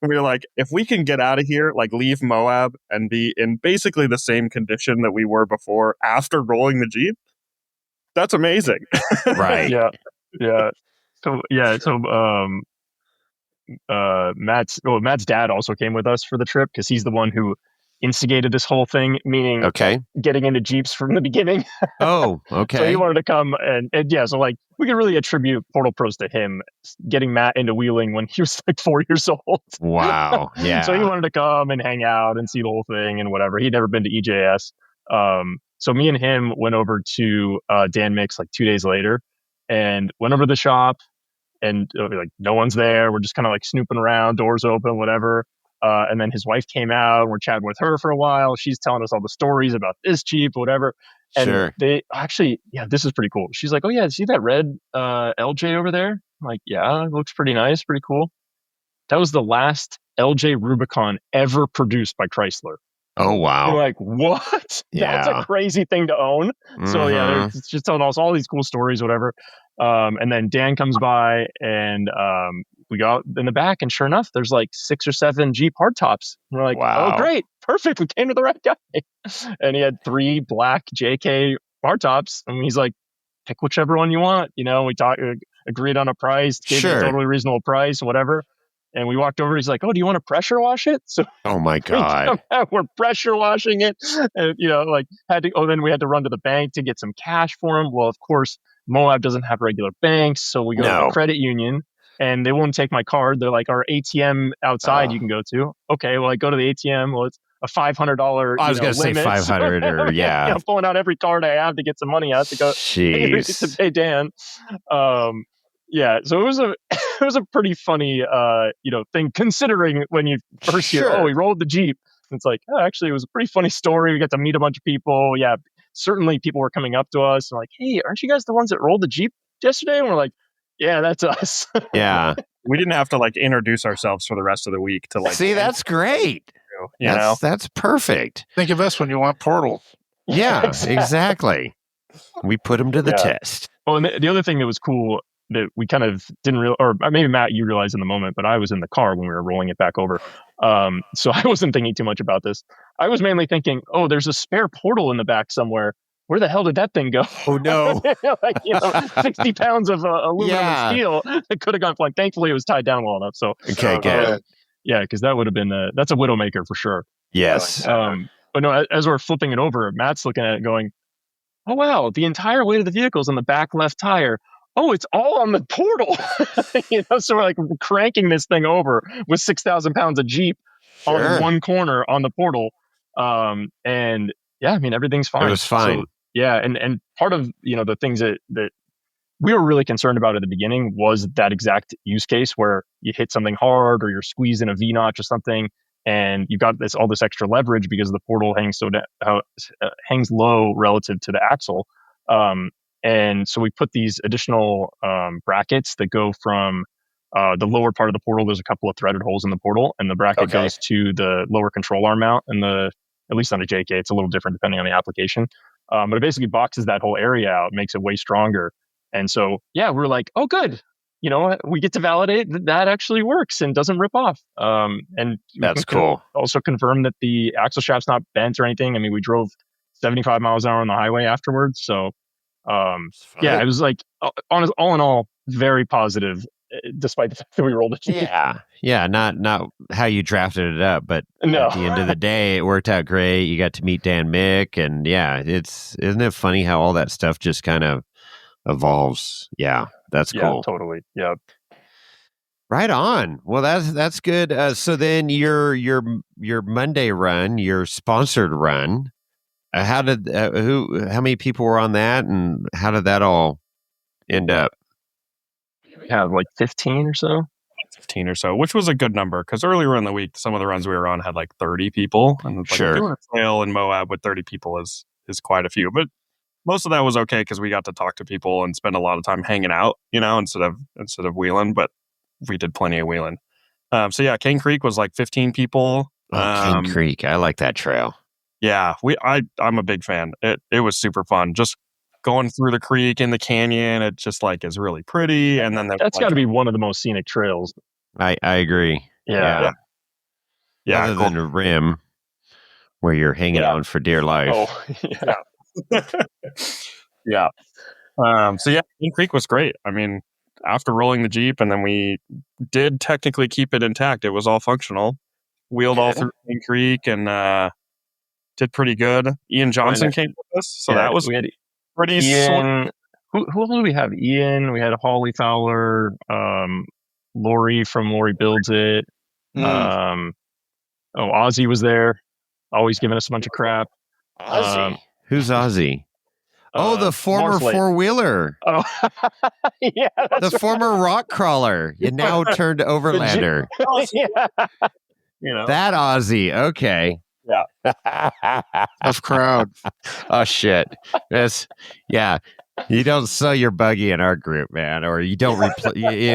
And we were like, if we can get out of here, like leave Moab and be in basically the same condition that we were before after rolling the Jeep, that's amazing. Right. Yeah. So Matt's dad also came with us for the trip because he's the one who instigated this whole thing, meaning getting into Jeeps from the beginning. Oh, okay. So he wanted to come and so like we can really attribute Portal Pros to him getting Matt into wheeling when he was like 4 years old. Wow. Yeah. So he wanted to come and hang out and see the whole thing and whatever. He'd never been to EJS. So me and him went over to Dan Mix like 2 days later and went over to the shop. And like no one's there. We're just kind of like snooping around, doors open, whatever. And then his wife came out. And we're chatting with her for a while. She's telling us all the stories about this Jeep, whatever. And they actually, this is pretty cool. She's like, "Oh yeah, see that red LJ over there?" I'm like, "Yeah, it looks pretty nice, pretty cool." That was the last LJ Rubicon ever produced by Chrysler. Oh wow! We're like, what? Yeah. That's a crazy thing to own. Mm-hmm. So they're just telling us all these cool stories, whatever. And then Dan comes by and we go out in the back and sure enough, there's like 6 or 7 Jeep hardtops. We're like, wow. Oh great, perfect. We came to the right guy. And he had 3 black JK hardtops. And he's like, pick whichever one you want. You know, we agreed on a price, gave a totally reasonable price, whatever. And we walked over. He's like, "Oh, do you want to pressure wash it?" So, oh my god, we're pressure washing it. And, like then we had to run to the bank to get some cash for him. Well, of course, Moab doesn't have regular banks, so we go to the credit union, and they won't take my card. They're like, "Our ATM outside you can go to." Okay, well, I go to the ATM. Well, it's a $500. I was going to say 500 or pulling out every card I have to get some money out to go to pay Dan. So it was a pretty funny thing considering when you first hear, we rolled the Jeep. It's like, actually it was a pretty funny story. We got to meet a bunch of people. Yeah, certainly people were coming up to us and like, "Hey, aren't you guys the ones that rolled the Jeep yesterday?" And we're like, "Yeah, that's us." Yeah. We didn't have to like introduce ourselves for the rest of the week to like see, that's great. That's perfect. Think of us when you want portals. Yeah, exactly. We put them to the test. Well, and the other thing that was cool that we kind of didn't realize, or maybe Matt, you realized in the moment, but I was in the car when we were rolling it back over. So I wasn't thinking too much about this. I was mainly thinking, oh, there's a spare portal in the back somewhere. Where the hell did that thing go? Oh, no. 60 pounds of aluminum and steel that could have gone flying. Thankfully, it was tied down well enough. So, okay, good. Yeah, because that would have been, that's a Widowmaker for sure. Yes. But no, as we're flipping it over, Matt's looking at it going, "Oh, wow, the entire weight of the vehicle's on the back left tire. Oh, it's all on the portal." So we're like cranking this thing over with 6,000 pounds of Jeep on one corner on the portal. And yeah, I mean, everything's fine. It was fine. So, yeah. And part of, the things that we were really concerned about at the beginning was that exact use case where you hit something hard or you're squeezing a V-notch or something and you've got all this extra leverage because the portal hangs low relative to the axle. And so we put these additional brackets that go from the lower part of the portal. There's a couple of threaded holes in the portal, and the bracket goes to the lower control arm mount. And at least on a JK, it's a little different depending on the application. But it basically boxes that whole area out, makes it way stronger. And so, we're like, oh, good. We get to validate that actually works and doesn't rip off. And that's cool. Also confirm that the axle shaft's not bent or anything. I mean, we drove 75 miles an hour on the highway afterwards. So, it was like, all in all, very positive, despite the fact that we rolled it. Yeah. Not how you drafted it up, but at the end of the day, it worked out great. You got to meet Dan Mick, and isn't it funny how all that stuff just kind of evolves? Yeah, that's cool. Yeah, totally. Yeah. Right on. Well, that's good. So then your Monday run, your sponsored run. How many people were on that, and how did that all end up? Yeah, like 15 or so. 15 or so, which was a good number because earlier in the week, some of the runs we were on had like 30 people, and doing a trail in Moab with 30 people is quite a few. But most of that was okay because we got to talk to people and spend a lot of time hanging out, instead of wheeling. But we did plenty of wheeling. Cane Creek was like 15 people. Cane Creek, I like that trail. Yeah, I'm a big fan. It was super fun. Just going through the creek in the canyon. It just like is really pretty. And then that's got to be one of the most scenic trails. I agree. Yeah. Other than a rim where you're hanging on for dear life. Oh, yeah. So yeah, Green Creek was great. I mean, after rolling the Jeep, and then we did technically keep it intact. It was all functional. Wheeled all through Green Creek and did pretty good. Ian Johnson came with us, so that was pretty Ian. Who did we have? Ian. We had Holly Fowler, Lori from Lori Builds It. Ozzy was there, always giving us a bunch of crap. Ozzy? Who's Ozzy? The former four-wheeler. Oh, yeah. The former rock crawler. You now turned overlander. That Ozzy. Okay. Yeah. Tough crowd. Oh, shit. Yeah. You don't sell your buggy in our group, man, or you don't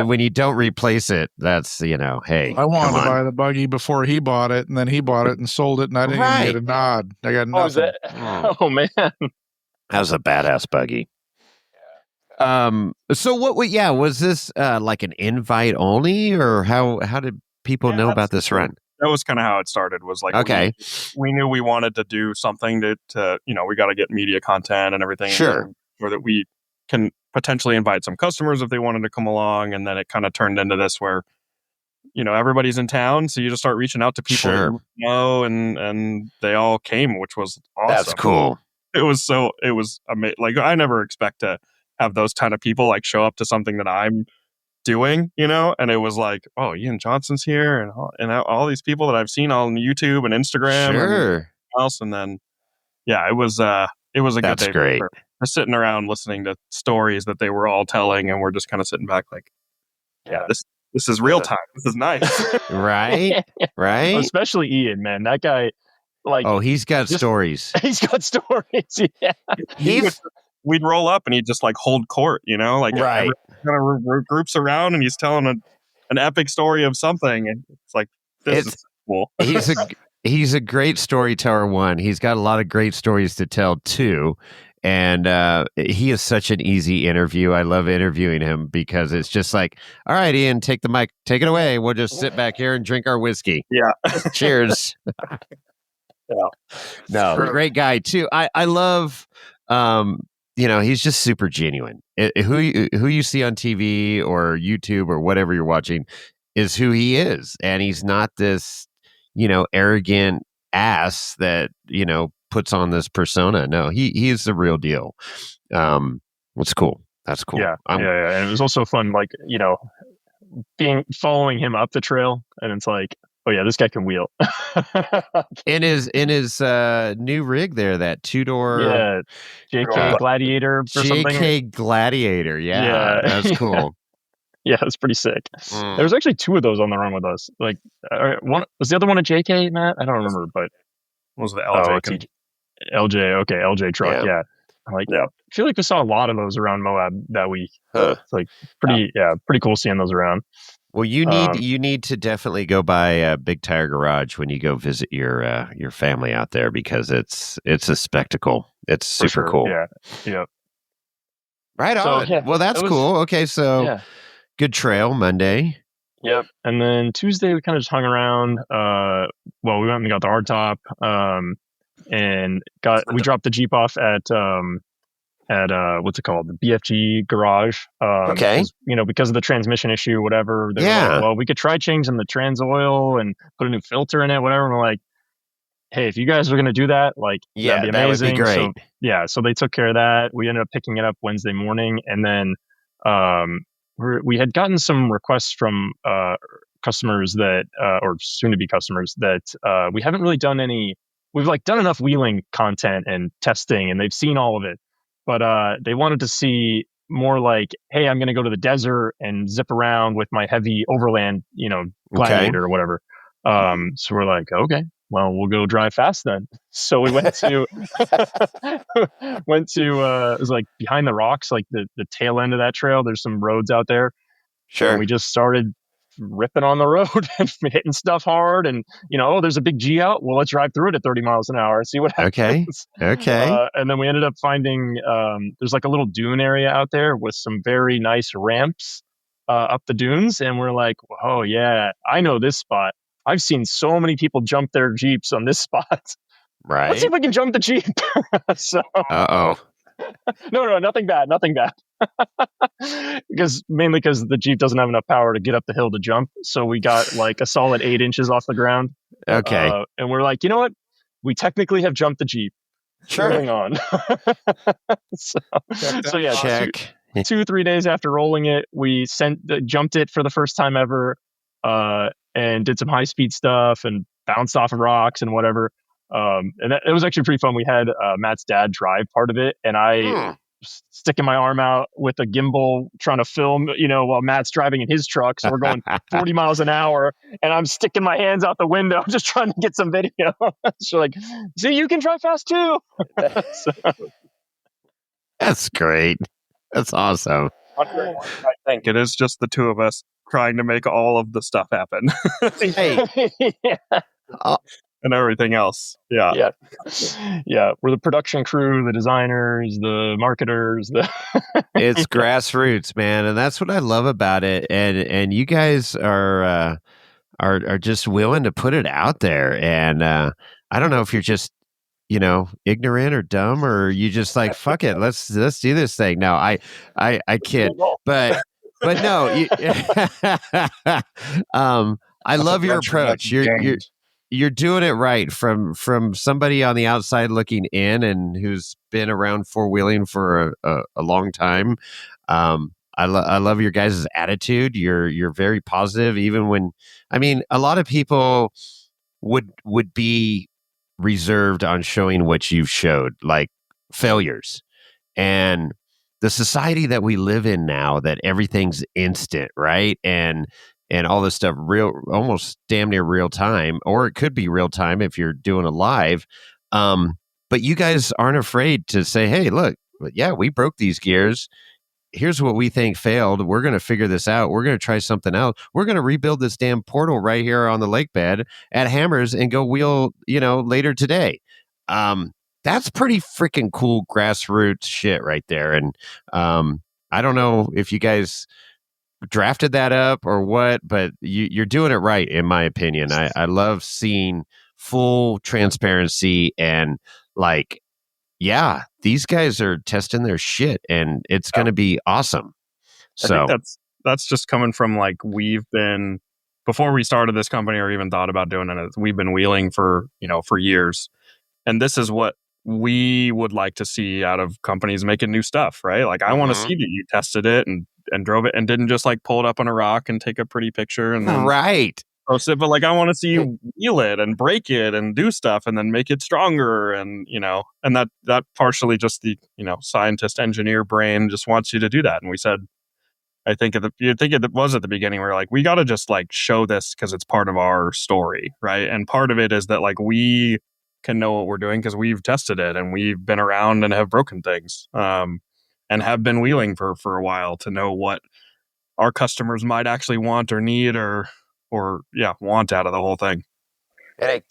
when you don't replace it. That's hey. I wanted to buy the buggy before he bought it, and then he bought it and sold it, and I didn't even get a nod. I got nothing. Oh man, that was a badass buggy. So what? Was this like an invite only, or how did people know about this run? That was kind of how it started. Was like we knew we wanted to do something to we got to get media content and everything. Sure. Or that we can potentially invite some customers if they wanted to come along. And then it kind of turned into this where, everybody's in town. So you just start reaching out to people that you know, and they all came, which was awesome. That's cool. It was amazing. Like, I never expect to have those kind of people like show up to something that I'm doing, and it was like, oh, Ian Johnson's here and all these people that I've seen on YouTube and Instagram and else. And then, it was a good day. That's great. Just sitting around listening to stories that they were all telling, and we're just kind of sitting back like, this is real time. This is nice. Right. Especially Ian, man. That guy, he's got stories. He's got stories. Yeah. We'd roll up and he'd just like hold court, right. Kind of groups around, and he's telling an epic story of something, and it's like, this is cool. He's a great storyteller. One, he's got a lot of great stories to tell too. And he is such an easy interview. I love interviewing him because it's just like, all right, Ian, take the mic, take it away. We'll just sit back here and drink our whiskey. Yeah. Cheers. No, great guy too. I love, he's just super genuine. Who you see on TV or YouTube or whatever you're watching is who he is. And he's not this, arrogant ass that, puts on this persona. No, he is the real deal. What's cool. That's cool. Yeah. And it was also fun, like, following him up the trail, and it's like, oh yeah, this guy can wheel. in his new rig there, that 2-door JK Gladiator or something. JK Gladiator, yeah. That's cool. Yeah, it's pretty sick. There was actually 2 of those on the run with us. Like, one was the other one a JK, Matt? I don't remember, but what was the LJ? LJ, okay, LJ truck, yeah. I'm like, I feel like we saw a lot of those around Moab that week. It's like pretty cool seeing those around. Well, you need to definitely go by Big Tire Garage when you go visit your family out there, because it's a spectacle. It's super cool. Yeah. Right on. So, well, that's cool. Okay, so good trail Monday. Yep. And then Tuesday we kind of just hung around. We went and got the hardtop. And we dropped the Jeep off at what's it called, the BFG garage. Because of the transmission issue, whatever. They were like, well, we could try changing the trans oil and put a new filter in it, whatever. And we're like, hey, if you guys are going to do that, like, that'd be amazing. That would be great. So they took care of that. We ended up picking it up Wednesday morning, and then we had gotten some requests from customers that, or soon to be customers that we haven't really done any. We've done enough wheeling content and testing, and they've seen all of it, but they wanted to see more like, hey, I'm going to go to the desert and zip around with my heavy overland, Gladiator or whatever. So we're like, okay, well, we'll go drive fast then. So we went to it was like behind the rocks, like the tail end of that trail. There's some roads out there. Sure. And we just started ripping on the road and hitting stuff hard. And, there's a big G out. Well, let's drive through it at 30 miles an hour and see what happens. Okay. And then we ended up finding, there's like a little dune area out there with some very nice ramps up the dunes. And we're like, oh yeah, I know this spot. I've seen so many people jump their Jeeps on this spot. Right. Let's see if we can jump the Jeep. So, no, nothing bad. Mainly because the Jeep doesn't have enough power to get up the hill to jump. So we got like a solid 8 inches off the ground. Okay. And we're like, you know what? We technically have jumped the Jeep. Sure. Moving on. so yeah, check. 2-3 days after rolling it, we jumped it for the first time ever, and did some high speed stuff and bounced off of rocks and whatever. And it was actually pretty fun. We had Matt's dad drive part of it, and I sticking my arm out with a gimbal trying to film, while Matt's driving in his truck. So we're going 40 miles an hour, and I'm sticking my hands out the window just trying to get some video. So like, see, you can drive fast too. That's great. That's awesome. I think it is just the two of us trying to make all of the stuff happen. Hey. And everything else. Yeah. We're the production crew, the designers, the marketers. It's grassroots, man, and that's what I love about it. And you guys are just willing to put it out there. And I don't know if you're just ignorant or dumb, or you just like, fuck it, let's do this thing. No, I kid, but no, I love your approach. You're doing it right from somebody on the outside looking in and who's been around four-wheeling for a long time. I love your guys' attitude. You're very positive, even when, a lot of people would be reserved on showing what you've showed, like failures. And the society that we live in now, that everything's instant, right? And all this stuff almost damn near real time, or it could be real time if you're doing a live. But you guys aren't afraid to say, hey, look, yeah, we broke these gears. Here's what we think failed. We're going to figure this out. We're going to try something else. We're going to rebuild this damn portal right here on the lake bed at Hammers and go wheel, later today. That's pretty freaking cool grassroots shit right there. And I don't know if you guys drafted that up or what, but you're doing it right, in my opinion. I love seeing full transparency and like, yeah, these guys are testing their shit, and it's going to be awesome. So I think that's just coming from like, we've been, before we started this company or even thought about doing it, we've been wheeling for years, and this is what we would like to see out of companies making new stuff, right? Like, I want to see that you tested it and drove it and didn't just like pull it up on a rock and take a pretty picture and then right. post it, but like, I want to see you wheel it and break it and do stuff and then make it stronger, and and that partially just the scientist engineer brain just wants you to do that. And we said, I think it was at the beginning, we're like, we got to just like show this because it's part of our story, right? And part of it is that like, we can know what we're doing because we've tested it and we've been around and have broken things, and have been wheeling for a while to know what our customers might actually want or need or want out of the whole thing. And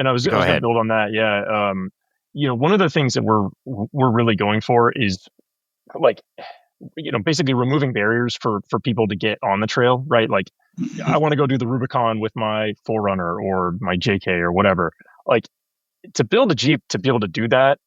I was going to build on that. Yeah. One of the things that we're really going for is like, basically removing barriers for people to get on the trail, right? Like, I want to go do the Rubicon with my 4Runner or my JK or whatever. Like, to build a Jeep to be able to do that,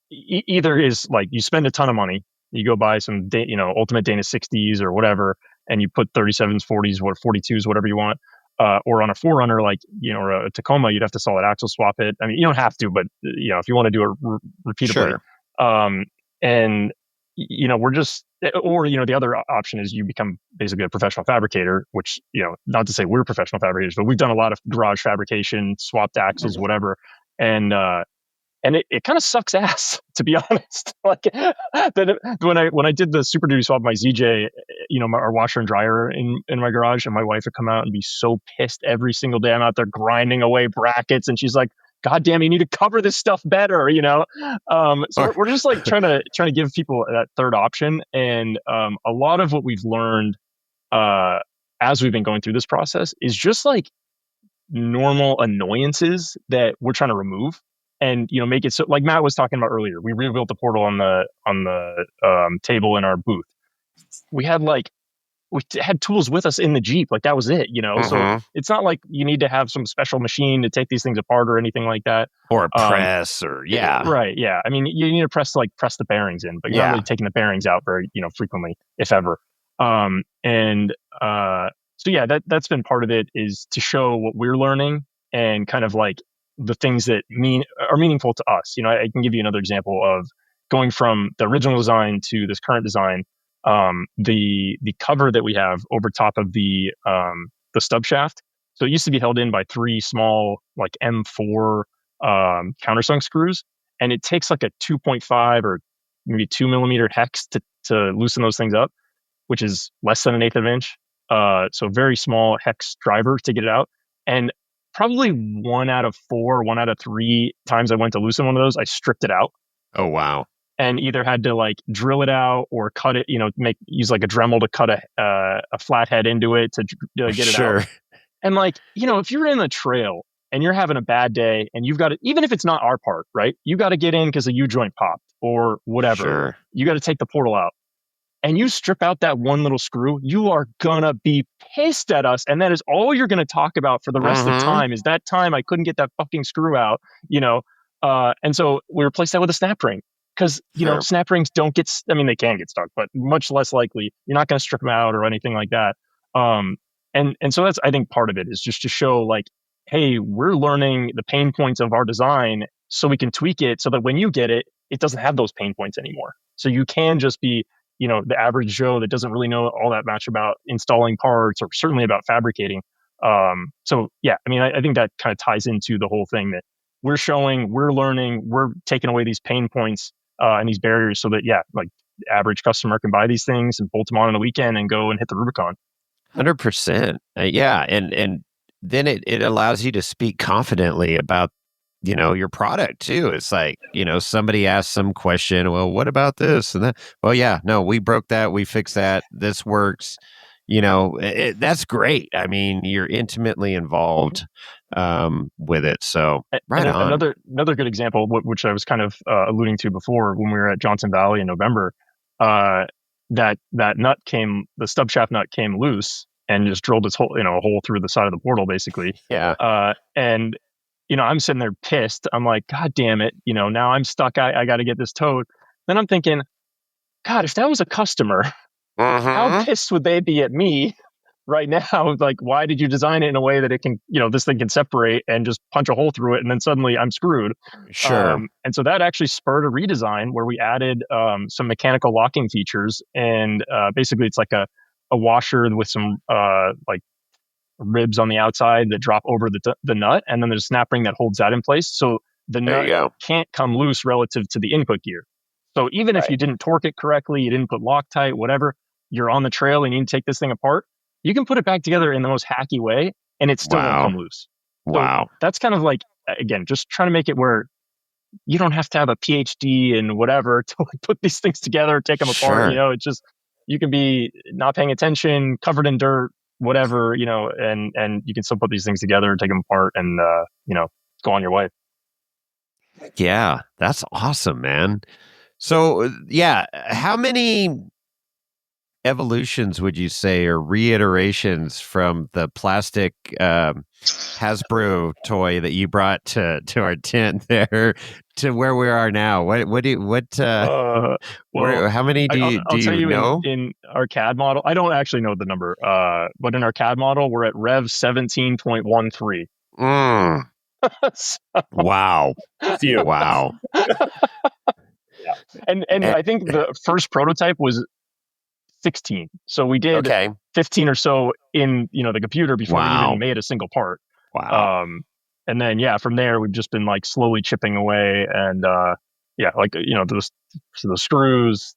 either is like, you spend a ton of money, you go buy some, Ultimate Dana 60s or whatever, and you put 37s, 40s, 42s, whatever you want. Or on a 4Runner, like, or a Tacoma, you'd have to solid axle swap it. I mean, you don't have to, but, if you want to do it repeatably. Sure. And, we're just, or, the other option is you become basically a professional fabricator, which, not to say we're professional fabricators, but we've done a lot of garage fabrication, swapped axles, whatever. And it kind of sucks ass, to be honest. Like, when I did the Super Duty swap, my ZJ, our washer and dryer in my garage, and my wife would come out and be so pissed every single day. I'm out there grinding away brackets, and she's like, God damn, you need to cover this stuff better, So we're just like trying to give people that third option. And a lot of what we've learned as we've been going through this process is just like normal annoyances that we're trying to remove and, make it so, like Matt was talking about earlier, we rebuilt the portal on the table in our booth. We had tools with us in the Jeep. Like that was it, So it's not like you need to have some special machine to take these things apart or anything like that. Or a press Right. Yeah. I mean, you need to press the bearings in, but you're not really taking the bearings out very, frequently, if ever. So yeah, that's been part of it, is to show what we're learning and kind of like the things that are meaningful to us. I can give you another example of going from the original design to this current design. The cover that we have over top of the stub shaft. So it used to be held in by 3 small like M4 countersunk screws, and it takes like a 2.5 or maybe 2 millimeter hex to loosen those things up, which is less than 1/8 of an inch. So very small hex driver to get it out. And probably 1 out of 4, 1 out of 3 times I went to loosen one of those, I stripped it out. Oh, wow. And either had to like drill it out or cut it, use like a Dremel to cut a flathead into it to get it out. And like, if you're in the trail and you're having a bad day and you've got to, even if it's not our part, right? You got to get in because a U-joint popped or whatever. Sure. You got to take the portal out. And you strip out that one little screw, you are gonna be pissed at us. And that is all you're gonna talk about for the rest of the time, is that time I couldn't get that fucking screw out, And so we replaced that with a snap ring. Because, snap rings don't get, they can get stuck, but much less likely. You're not going to strip them out or anything like that. And so that's, I think, part of it is just to show like, hey, we're learning the pain points of our design so we can tweak it so that when you get it, it doesn't have those pain points anymore. So you can just be, the average Joe that doesn't really know all that much about installing parts or certainly about fabricating. So yeah, I think that kind of ties into the whole thing that we're showing, we're learning, we're taking away these pain points and these barriers so that, like the average customer can buy these things and bolt them on a weekend and go and hit the Rubicon. 100%. Yeah. And then it allows you to speak confidently about, your product too. It's like, somebody asks some question, well, what about this and that? Well, yeah, no, we broke that. We fixed that. This works. That's great. You're intimately involved with it. So right on. Another good example, which I was kind of alluding to before when we were at Johnson Valley in November, that the stub shaft nut came loose and just drilled its hole, a hole through the side of the portal, basically. Yeah. And I'm sitting there pissed. I'm like, God damn it! Now I'm stuck. I got to get this towed. Then I'm thinking, God, if that was a customer, how pissed would they be at me right now? Like, why did you design it in a way that it can, this thing can separate and just punch a hole through it, and then suddenly I'm screwed? Sure. And so that actually spurred a redesign where we added some mechanical locking features, and basically it's like a washer with some like ribs on the outside that drop over the nut, and then there's a snap ring that holds that in place, so the nut can't come loose relative to the input gear. So even if you didn't torque it correctly, you didn't put Loctite, whatever, you're on the trail and you need to take this thing apart, you can put it back together in the most hacky way and it still won't come loose. So that's kind of like, again, just trying to make it where you don't have to have a PhD and whatever to like put these things together, take them apart. It's just, you can be not paying attention, covered in dirt, whatever, and you can still put these things together, take them apart, and go on your way. Yeah, that's awesome, man. So yeah, how many evolutions would you say, or reiterations from the plastic Hasbro toy that you brought to our tent there to where we are now? How many do you know? In our CAD model, I don't actually know the number, but in our CAD model, we're at Rev 17.13. Wow. Wow. Yeah. And I think the first prototype was 16. So we did 15 or so in, the computer before we even made a single part. Wow. And then, from there, we've just been like slowly chipping away and, the screws,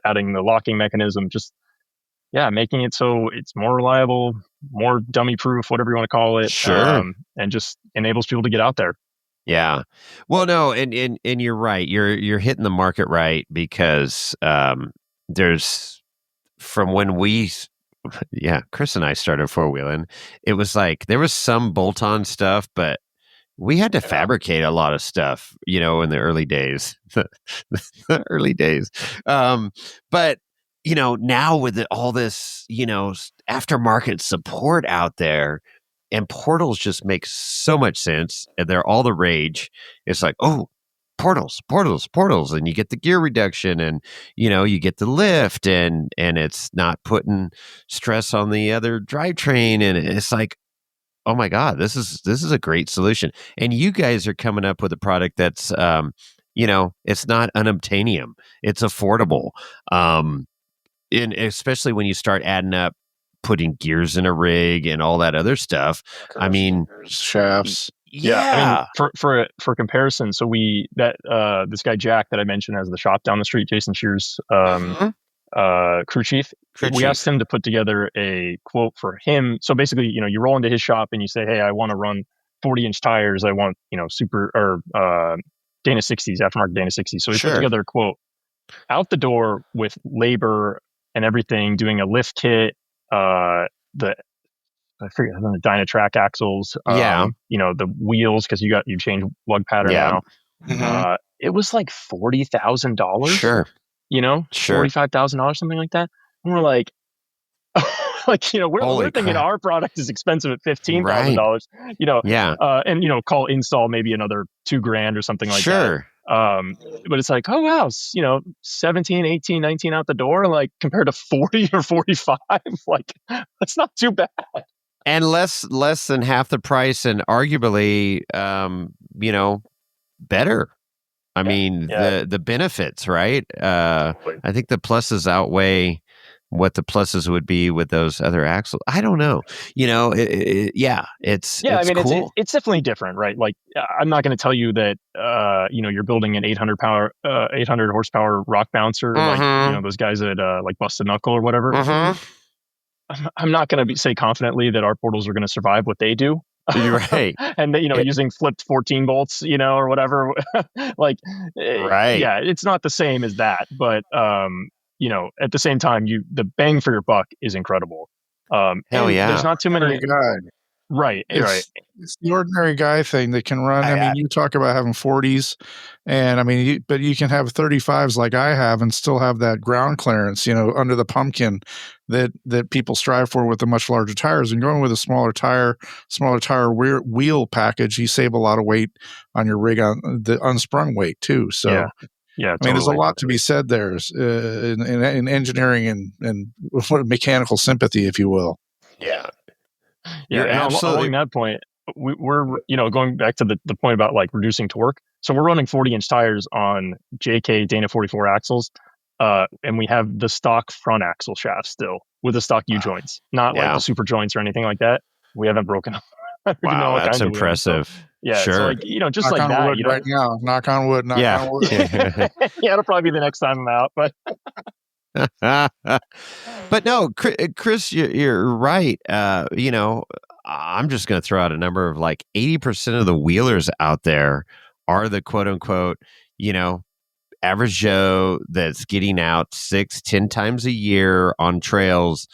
adding the locking mechanism, just, making it so it's more reliable, more dummy proof, whatever you want to call it. Sure. And just enables people to get out there. Yeah. Well, no, and you're right. You're hitting the market right, because there's, from when we yeah, Chris and I started four-wheeling. It was like there was some bolt-on stuff, but we had to fabricate a lot of stuff, in the early days. The early days. But, now with all this, aftermarket support out there, and portals just make so much sense, and they're all the rage. It's like, oh, portals, and you get the gear reduction, and you get the lift, and it's not putting stress on the other drivetrain, and it's like, oh my God, this is a great solution. And you guys are coming up with a product that's it's not unobtainium, it's affordable, and especially when you start adding up putting gears in a rig and all that other stuff. I mean, shafts. Yeah. I mean, for comparison, so this guy Jack that I mentioned has the shop down the street, Jason Shears, crew chief. We asked him to put together a quote for him. So basically, you roll into his shop and you say, hey, I want to run 40-inch tires. I want, super or Dana 60s, aftermarket Dana 60s. So he put together a quote out the door with labor and everything, doing a lift kit, I forget the Dynatrack axles. The wheels, because you change lug pattern now. Mm-hmm. It was like $40,000. Sure. $45,000, something like that. And we're like, we're thinking our product is expensive at $15,000. And call install maybe another $2,000 or something like that. But it's like, oh wow, 17, 18, 19 out the door, like compared to 40 or 45, like that's not too bad. And less than half the price, and arguably, better. I mean, the benefits, right? I think the pluses outweigh what the pluses would be with those other axles. I don't know. It's cool. It's definitely different, right? Like, I'm not going to tell you that, you're building an 800 horsepower rock bouncer, like, those guys at like Busted Knuckle or whatever. I'm not going to say confidently that our portals are going to survive what they do. You're right. And using flipped 14 bolts, or whatever, like, right. Yeah, it's not the same as that, but, at the same time, the bang for your buck is incredible. Hell yeah. There's not too many. Right. It's the ordinary guy thing that can run. I mean, you talk about having 40s, and I mean, but you can have 35s like I have and still have that ground clearance, under the pumpkin that people strive for with the much larger tires. And going with a smaller tire wheel package, you save a lot of weight on your rig, on the unsprung weight too. So. Yeah, I mean, there's a lot to be said there in engineering and mechanical sympathy, if you will. Yeah. And along that point, we're going back to the point about like reducing torque. So we're running 40-inch tires on JK Dana 44 axles, and we have the stock front axle shaft still with the stock U joints, not like the super joints or anything like that. We haven't broken them. Wow, that's impressive. Yeah, sure. So like, just knock like on that. Wood right now, knock on wood. Knock on wood. Yeah, it'll probably be the next time I'm out, but. But no, Chris, you're right. I'm just going to throw out a number of like 80% of the wheelers out there are the quote unquote, average Joe that's getting out 6-10 times a year on trails,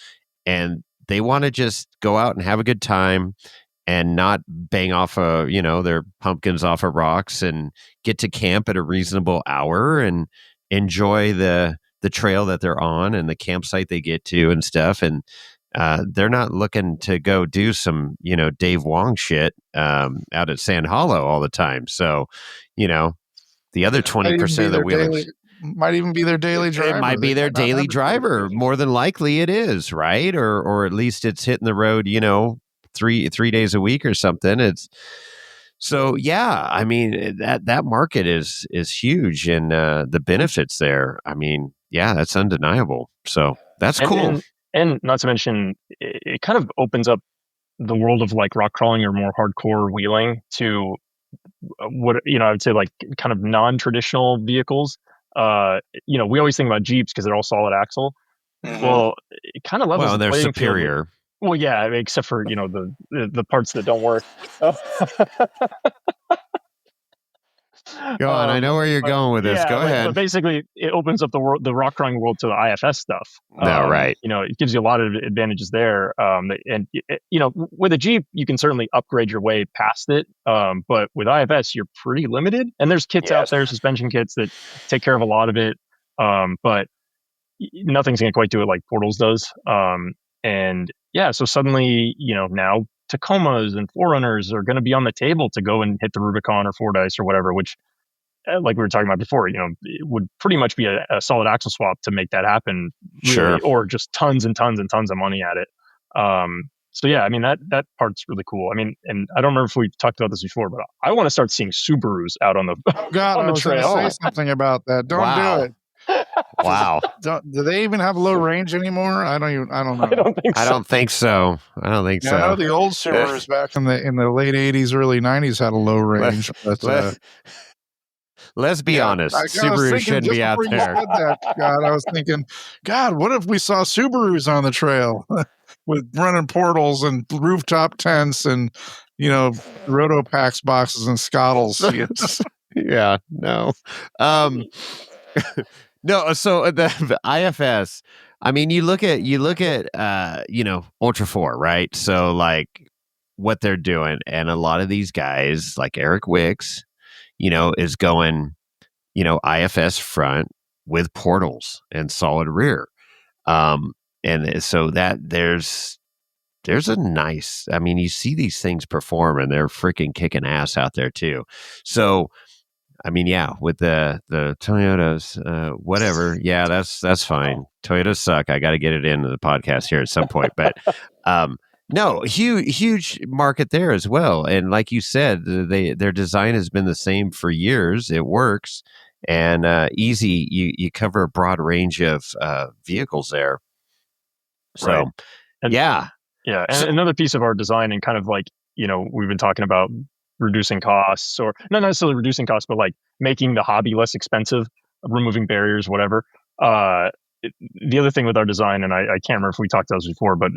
and they want to just go out and have a good time and not bang off their pumpkins off of rocks, and get to camp at a reasonable hour and enjoy the trail that they're on and the campsite they get to and stuff. And they're not looking to go do some, Dave Wong shit out at Sand Hollow all the time. So, the other 20% of the wheelers might even be their daily driver. It might be their daily driver. More than likely it is, right? Or at least it's hitting the road, 3 days a week or something. It's so, yeah, I mean, that market is huge, and the benefits there, I mean, yeah, that's undeniable. So that's cool. And not to mention, it kind of opens up the world of like rock crawling or more hardcore wheeling to what, I would say like kind of non-traditional vehicles. We always think about Jeeps because they're all solid axle. Mm-hmm. Well, it kind of levels. Well, they're superior. Well, yeah, except for the parts that don't work. Go on. I know where you're going with this. Go ahead. But basically, it opens up the rock crawling world to the IFS stuff. Right. It gives you a lot of advantages there. And with a Jeep, you can certainly upgrade your way past it. But with IFS, you're pretty limited. And there's kits out there, suspension kits that take care of a lot of it. But nothing's going to quite do it like Portals does. So suddenly, now Tacomas and Forerunners are going to be on the table to go and hit the Rubicon or Fordyce or whatever, which, like we were talking about before, it would pretty much be a solid axle swap to make that happen. Really, sure. Or just tons and tons and tons of money at it. That part's really cool. I mean, and I don't remember if we talked about this before, but I want to start seeing Subarus out on the on the trail. Say something about that. Don't do it. Wow. Do they even have low range anymore? I don't know. I don't think so. I know the old Subarus back in the late 80s, early 90s had a low range. Let's be honest. Subaru shouldn't be out there. I was thinking, God, what if we saw Subarus on the trail with running Portals and rooftop tents and, Rotopax boxes and Scottles? Yeah, no. No, so the IFS, I mean, you look at Ultra 4, right? So like what they're doing, and a lot of these guys like Eric Wicks, is going, IFS front with Portals and solid rear. And so that there's a nice, I mean, you see these things perform and they're freaking kicking ass out there too. So I mean, yeah, with the Toyotas, whatever. Yeah, that's fine. Toyotas suck. I got to get it into the podcast here at some point. But no, huge market there as well. And like you said, their design has been the same for years. It works, and easy. You cover a broad range of vehicles there. So, right. And, yeah. And another piece of our design, and kind of like we've been talking about reducing costs, or not necessarily reducing costs, but like making the hobby less expensive, removing barriers, whatever. The other thing with our design, and I can't remember if we talked about this before, but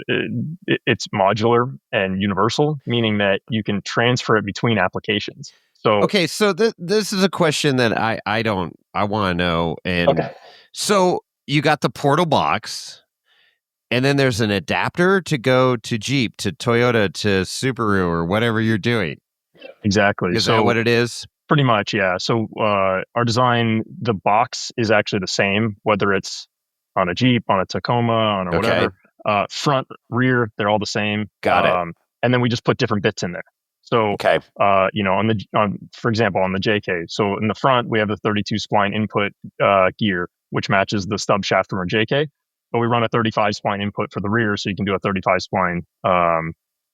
it's modular and universal, meaning that you can transfer it between applications. So okay, so this is a question that I want to know. And so you got the Portal box, and then there's an adapter to go to Jeep, to Toyota, to Subaru, or whatever you're doing. Exactly. Is that what it is? Pretty much, yeah. So our design, the box is actually the same, whether it's on a Jeep, on a Tacoma, on a whatever. Front, rear, they're all the same. Got it. And then we just put different bits in there. So, for example, on the JK, so in the front, we have the 32 spline input gear, which matches the stub shaft from our JK. But we run a 35 spline input for the rear, so you can do a 35 spline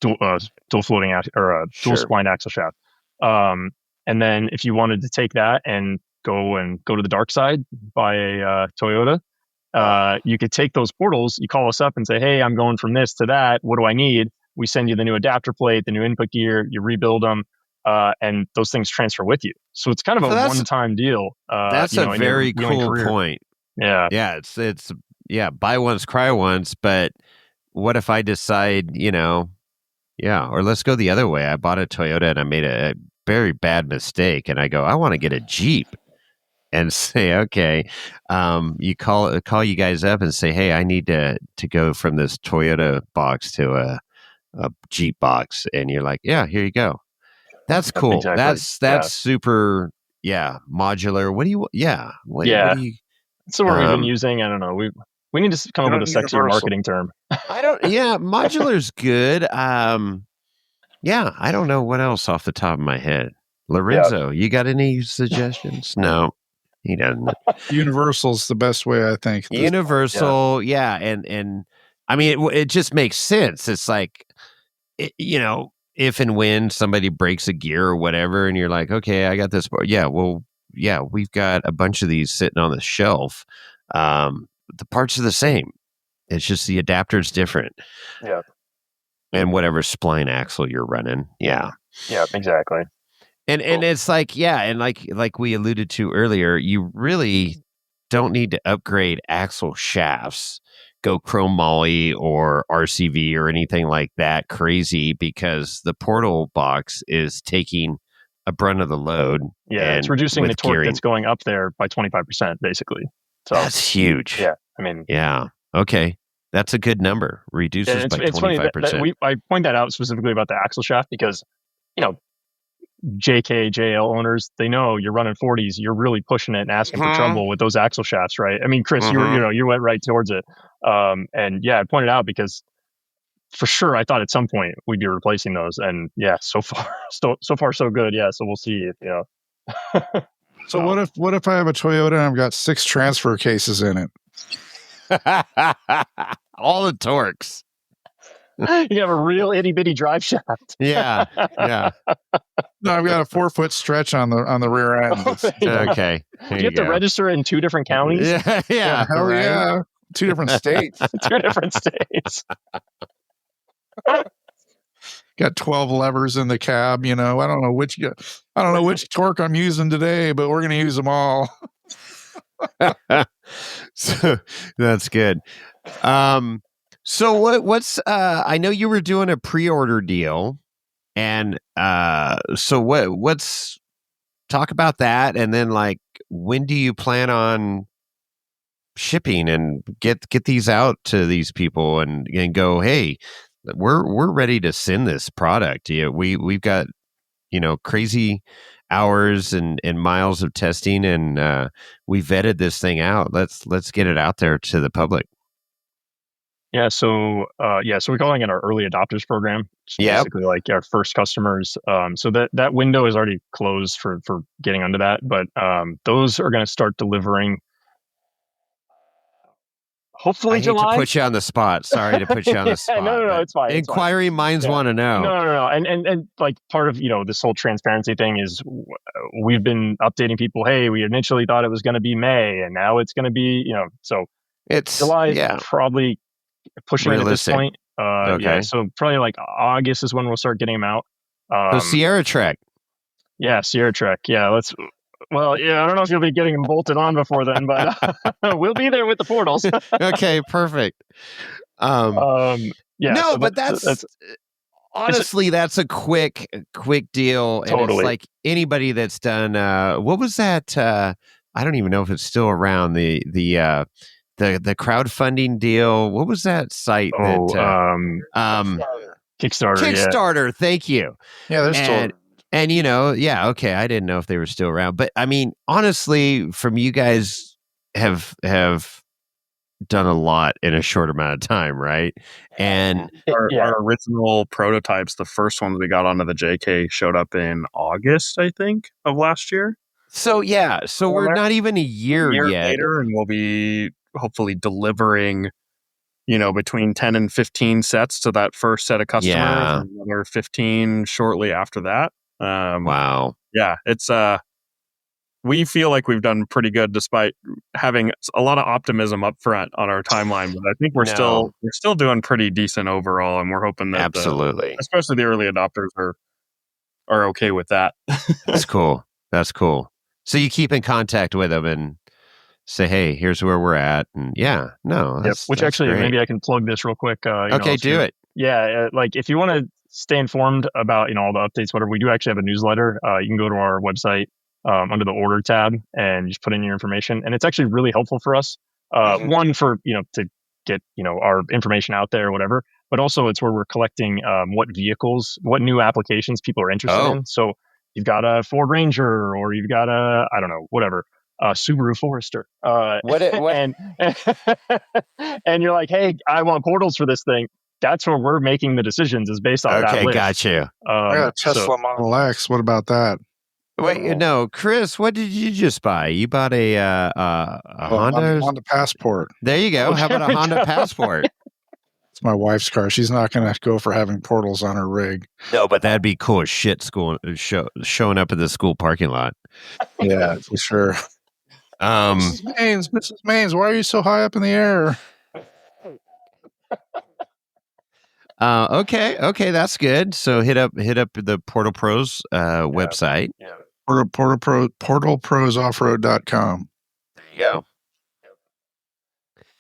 dual floating dual spline axle shaft. And then if you wanted to take that and go to the dark side, buy a Toyota, you could take those Portals. You call us up and say, "Hey, I'm going from this to that. What do I need?" We send you the new adapter plate, the new input gear. You rebuild them, and those things transfer with you. So it's kind of a one-time deal. That's a very cool point. Yeah, it's buy once, cry once. But what if I decide, or let's go the other way. I bought a Toyota and I made a very bad mistake, and I go, I want to get a Jeep, and say, okay, you call you guys up and say, hey, I need to go from this Toyota box to a Jeep box, and you're like, yeah, here you go. That's cool. Exactly. That's super. Yeah, modular. What do you? Yeah, what do you? So what we've been using. I don't know. We need to come up with a sexier marketing term. I don't. Yeah, modular's good. Yeah, I don't know what else off the top of my head. Lorenzo, you got any suggestions? No, he doesn't. Universal's the best way, I think. Universal, and I mean, it just makes sense. It's like, if and when somebody breaks a gear or whatever, and you're like, okay, I got this. We've got a bunch of these sitting on the shelf. The parts are the same. It's just the adapter's different. Yeah. And whatever spline axle you're running. Yeah. Yeah, exactly. And it's like, and like we alluded to earlier, you really don't need to upgrade axle shafts, go chrome moly or RCV or anything like that crazy, because the Portal box is taking a brunt of the load. Yeah, it's reducing the torque gearing. that's going up there by 25%, basically. So that's huge. Yeah, I mean, yeah, okay, that's a good number. Reduces by 25%. I point that out specifically about the axle shaft because, JK, JL owners, they know you're running 40s, you're really pushing it and asking for trouble with those axle shafts, right? I mean, Chris, you went right towards it. And yeah, I pointed out because for sure I thought at some point we'd be replacing those. And yeah, so far so good. Yeah. So we'll see, So what if I have a Toyota and I've got 6 transfer cases in it? All the torques. You have a real itty bitty drive shaft. Yeah. No, I've got a 4-foot stretch on the rear end. Okay. Do you have to register in 2 different counties? Yeah. Hell right? yeah. 2 different states. 2 different states. Got 12 levers in the cab. I don't know which torque I'm using today, but we're going to use them all. So that's good. So what's I know you were doing a pre-order deal, and so what's talk about that, and then like when do you plan on shipping and get these out to these people and go, hey, we're ready to send this product. Yeah, we've got crazy hours and miles of testing, and we vetted this thing out. Let's get it out there to the public. Yeah, so we're calling it our early adopters program. Basically, like our first customers. So that window is already closed for getting onto that, but those are going to start delivering. Hopefully, I hate July. to put you on the spot. Sorry to put you on the spot. No, it's fine. Inquiry minds want to know. No. And like part of this whole transparency thing is we've been updating people. Hey, we initially thought it was going to be May, and now it's going to so it's July is probably pushing it at this point. Okay. Yeah, so probably like August is when we'll start getting them out. So Sierra Trek. Yeah, Sierra Trek. Yeah, Well, yeah, I don't know if you'll be getting them bolted on before then, but we'll be there with the portals. Okay, perfect. Yeah. No, so but that's honestly, that's a quick deal. And Totally. It's like anybody that's done. What was that? I don't even know if it's still around. The crowdfunding deal. What was that site? Kickstarter. Kickstarter. Yeah. Thank you. Yeah, there's still. And okay, I didn't know if they were still around, but I mean, honestly, from you guys have done a lot in a short amount of time, right? And our original prototypes, the first ones we got onto the JK, showed up in August, I think, of last year. So we're not even a year yet, later, and we'll be hopefully delivering, between 10 and 15 sets to that first set of customers, and another 15 shortly after that. Wow. Yeah, it's we feel like we've done pretty good despite having a lot of optimism up front on our timeline, but I think we're still doing pretty decent overall, and we're hoping that absolutely, especially the early adopters are okay with that. That's cool. So you keep in contact with them and say, hey, here's where we're at, and which actually great. Maybe I can plug this real quick. Okay, do it. Yeah, like if you want to stay informed about all the updates, whatever, we do actually have a newsletter. You can go to our website under the order tab and just put in your information, and it's actually really helpful for us. One, for to get our information out there or whatever, but also it's where we're collecting what new applications people are interested in. So you've got a Ford Ranger, or you've got a whatever. Subaru Forester. And you're like, hey, I want portals for this thing. That's where we're making the decisions, is based on that list. Okay, got you. I got a Tesla Model X. What about that? Wait, no, Chris, what did you just buy? You bought a Honda Passport. There you go. How about a Honda Passport? It's my wife's car. She's not going to go for having portals on her rig. No, but that'd be cool as shit. Showing up in the school parking lot. Yeah, for sure. Mrs. Maines, why are you so high up in the air? Okay, that's good. So hit up the Portal Pros website. Yeah. Portalprosoffroad.com. There you go.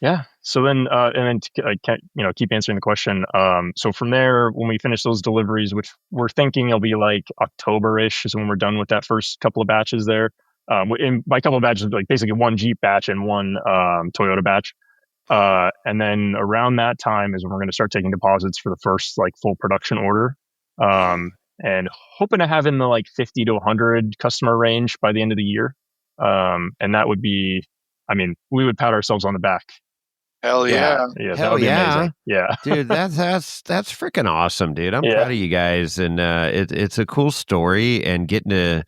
Yeah. So then, and then I can't, keep answering the question. So from there, when we finish those deliveries, which we're thinking it'll be like October-ish is when we're done with that first couple of batches there. And by couple of batches, like basically one Jeep batch and one Toyota batch. And then around that time is when we're going to start taking deposits for the first like full production order. And hoping to have in the like 50 to 100 customer range by the end of the year. And that would be, I mean, we would pat ourselves on the back. Hell yeah. Yeah, Hell that would be yeah. amazing. Yeah. Dude, that's freaking awesome, dude. I'm proud of you guys, and it's a cool story, and getting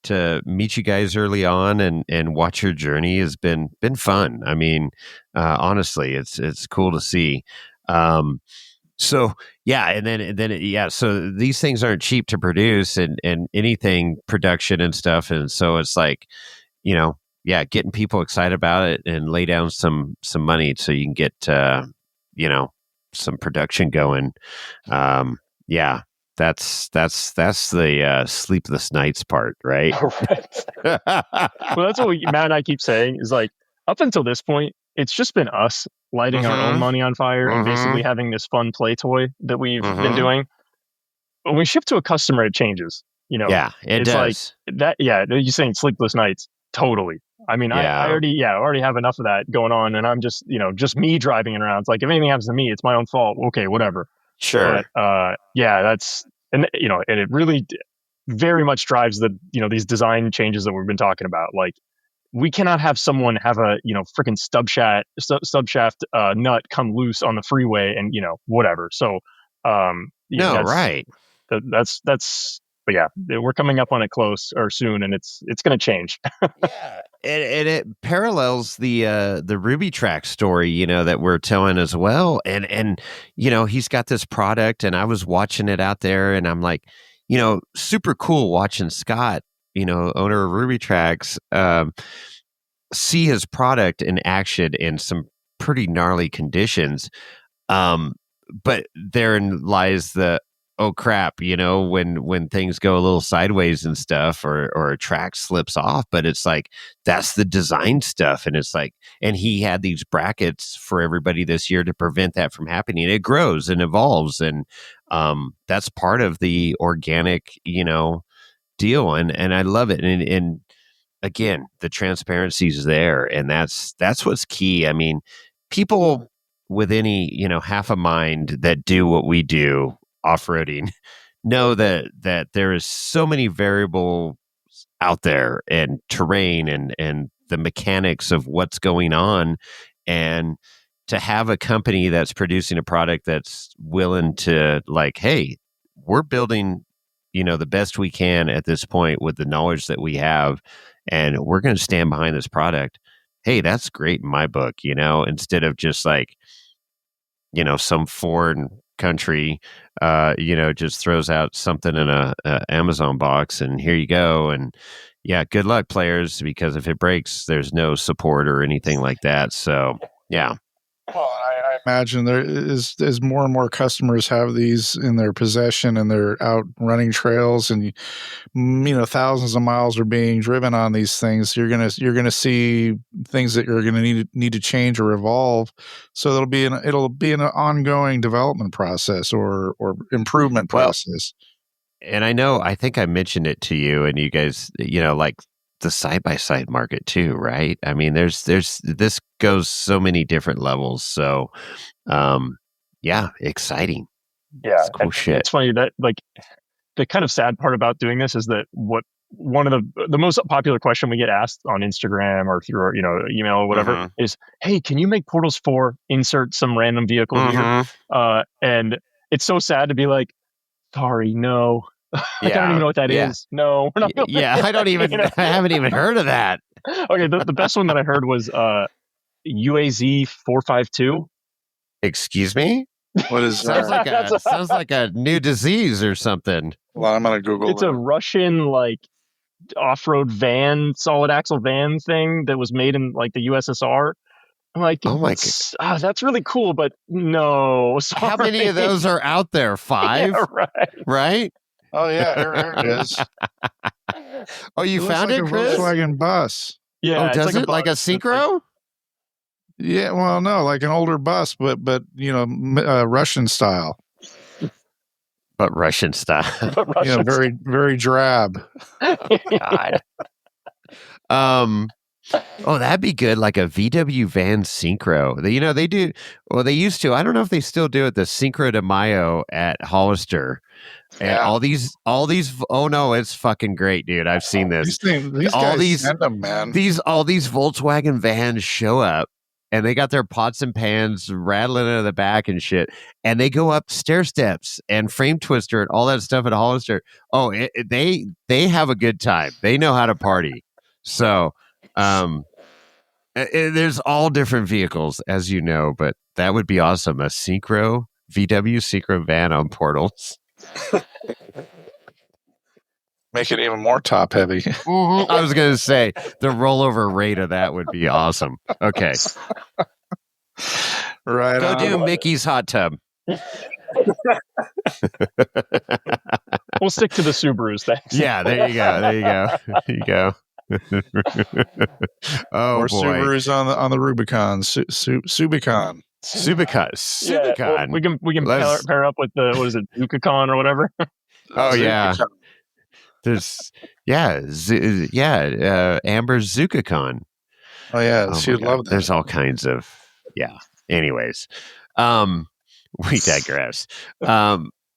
to meet you guys early on and watch your journey has been fun. I mean, honestly, it's cool to see. So yeah, and then so these things aren't cheap to produce, and anything production and stuff, and so it's like, getting people excited about it and lay down some money so you can get some production going. That's the sleepless nights part, right? Right. Well, that's what Matt and I keep saying is like, up until this point, it's just been us lighting our own money on fire and basically having this fun play toy that we've been doing. When we ship to a customer, it changes. Yeah, it does. Like that. Yeah, you're saying sleepless nights. Totally. I mean, I already have enough of that going on, and I'm just me driving it around. It's like, if anything happens to me, it's my own fault. Okay, whatever. Sure. But, that's, and and it really very much drives the these design changes that we've been talking about. Like, we cannot have someone have a freaking stub shaft nut come loose on the freeway and whatever. So right. That's. But yeah, we're coming up on it close or soon, and it's going to change. Yeah, and it parallels the Ruby Track story, that we're telling as well. And he's got this product, and I was watching it out there, and I'm like, super cool watching Scott, owner of Ruby Tracks, see his product in action in some pretty gnarly conditions. But therein lies the, oh crap, when things go a little sideways and stuff, or a track slips off. But it's like, that's the design stuff. And it's like, and he had these brackets for everybody this year to prevent that from happening. It grows and evolves. And that's part of the organic, deal. And I love it. And again, the transparency is there. And that's what's key. I mean, people with any, half a mind that do what we do, off-roading, know that there is so many variables out there, and terrain, and the mechanics of what's going on, and to have a company that's producing a product that's willing to, like, hey, we're building the best we can at this point with the knowledge that we have, and we're going to stand behind this product. Hey, that's great in my book, instead of just like some foreign country just throws out something in a Amazon box, and here you go. And yeah, good luck, players, because if it breaks, there's no support or anything like that. So yeah. Well, I imagine there is, as more and more customers have these in their possession and they're out running trails, and thousands of miles are being driven on these things. You're gonna see things that you're gonna need to change or evolve. So it'll be an ongoing development process or improvement process. And I think I mentioned it to you, and you guys, like the side-by-side market too, right? I mean, there's this goes so many different levels. So exciting. Yeah, it's cool shit. It's funny that, like, the kind of sad part about doing this is that one of the most popular question we get asked on Instagram or through our, email or whatever is, hey, can you make Portals 4 insert some random vehicle here? And it's so sad to be like, sorry, no. I don't even know what that is. No, we're not. I don't even. I haven't even heard of that. Okay, the best one that I heard was UAZ 452. Excuse me. What is that? Sounds like a new disease or something. Well, I'm gonna Google. It's a Russian off-road van, solid axle van thing that was made in the USSR. I'm like, oh my god, that's really cool, but no. Sorry. How many of those are out there? 5, yeah, right? Oh yeah, here it is. Oh, you found it, like Chris? A Volkswagen bus. Yeah. Oh, does it like a Synchro? Yeah, well, no, like an older bus, but Russian style. But Russian style. But Russian very, very drab. God. Oh, that'd be good. Like a VW van synchro. They do. Well, they used to. I don't know if they still do it. The Synchro de Mayo at Hollister. And all these. Oh no, it's fucking great, dude. I've seen this. These all guys these, send them, man. all these Volkswagen vans show up, and they got their pots and pans rattling out of the back and shit. And they go up stair steps and frame twister and all that stuff at Hollister. Oh, they have a good time. They know how to party. So, there's all different vehicles, as you know, but that would be awesome. A VW Synchro van on portals. Make it even more top heavy. I was going to say the rollover rate of that would be awesome. Okay. Right. Go do Mickey's hot tub. We'll stick to the Subarus, thanks. Yeah, there you go. Oh, or boy. Subarus on the Rubicon. Subicon. Subicon. Well, we can pair up with the Zucacon or whatever. Oh yeah. There's Amber's Zucacon. Oh yeah, she would love that. There's all kinds of Anyways, we digress.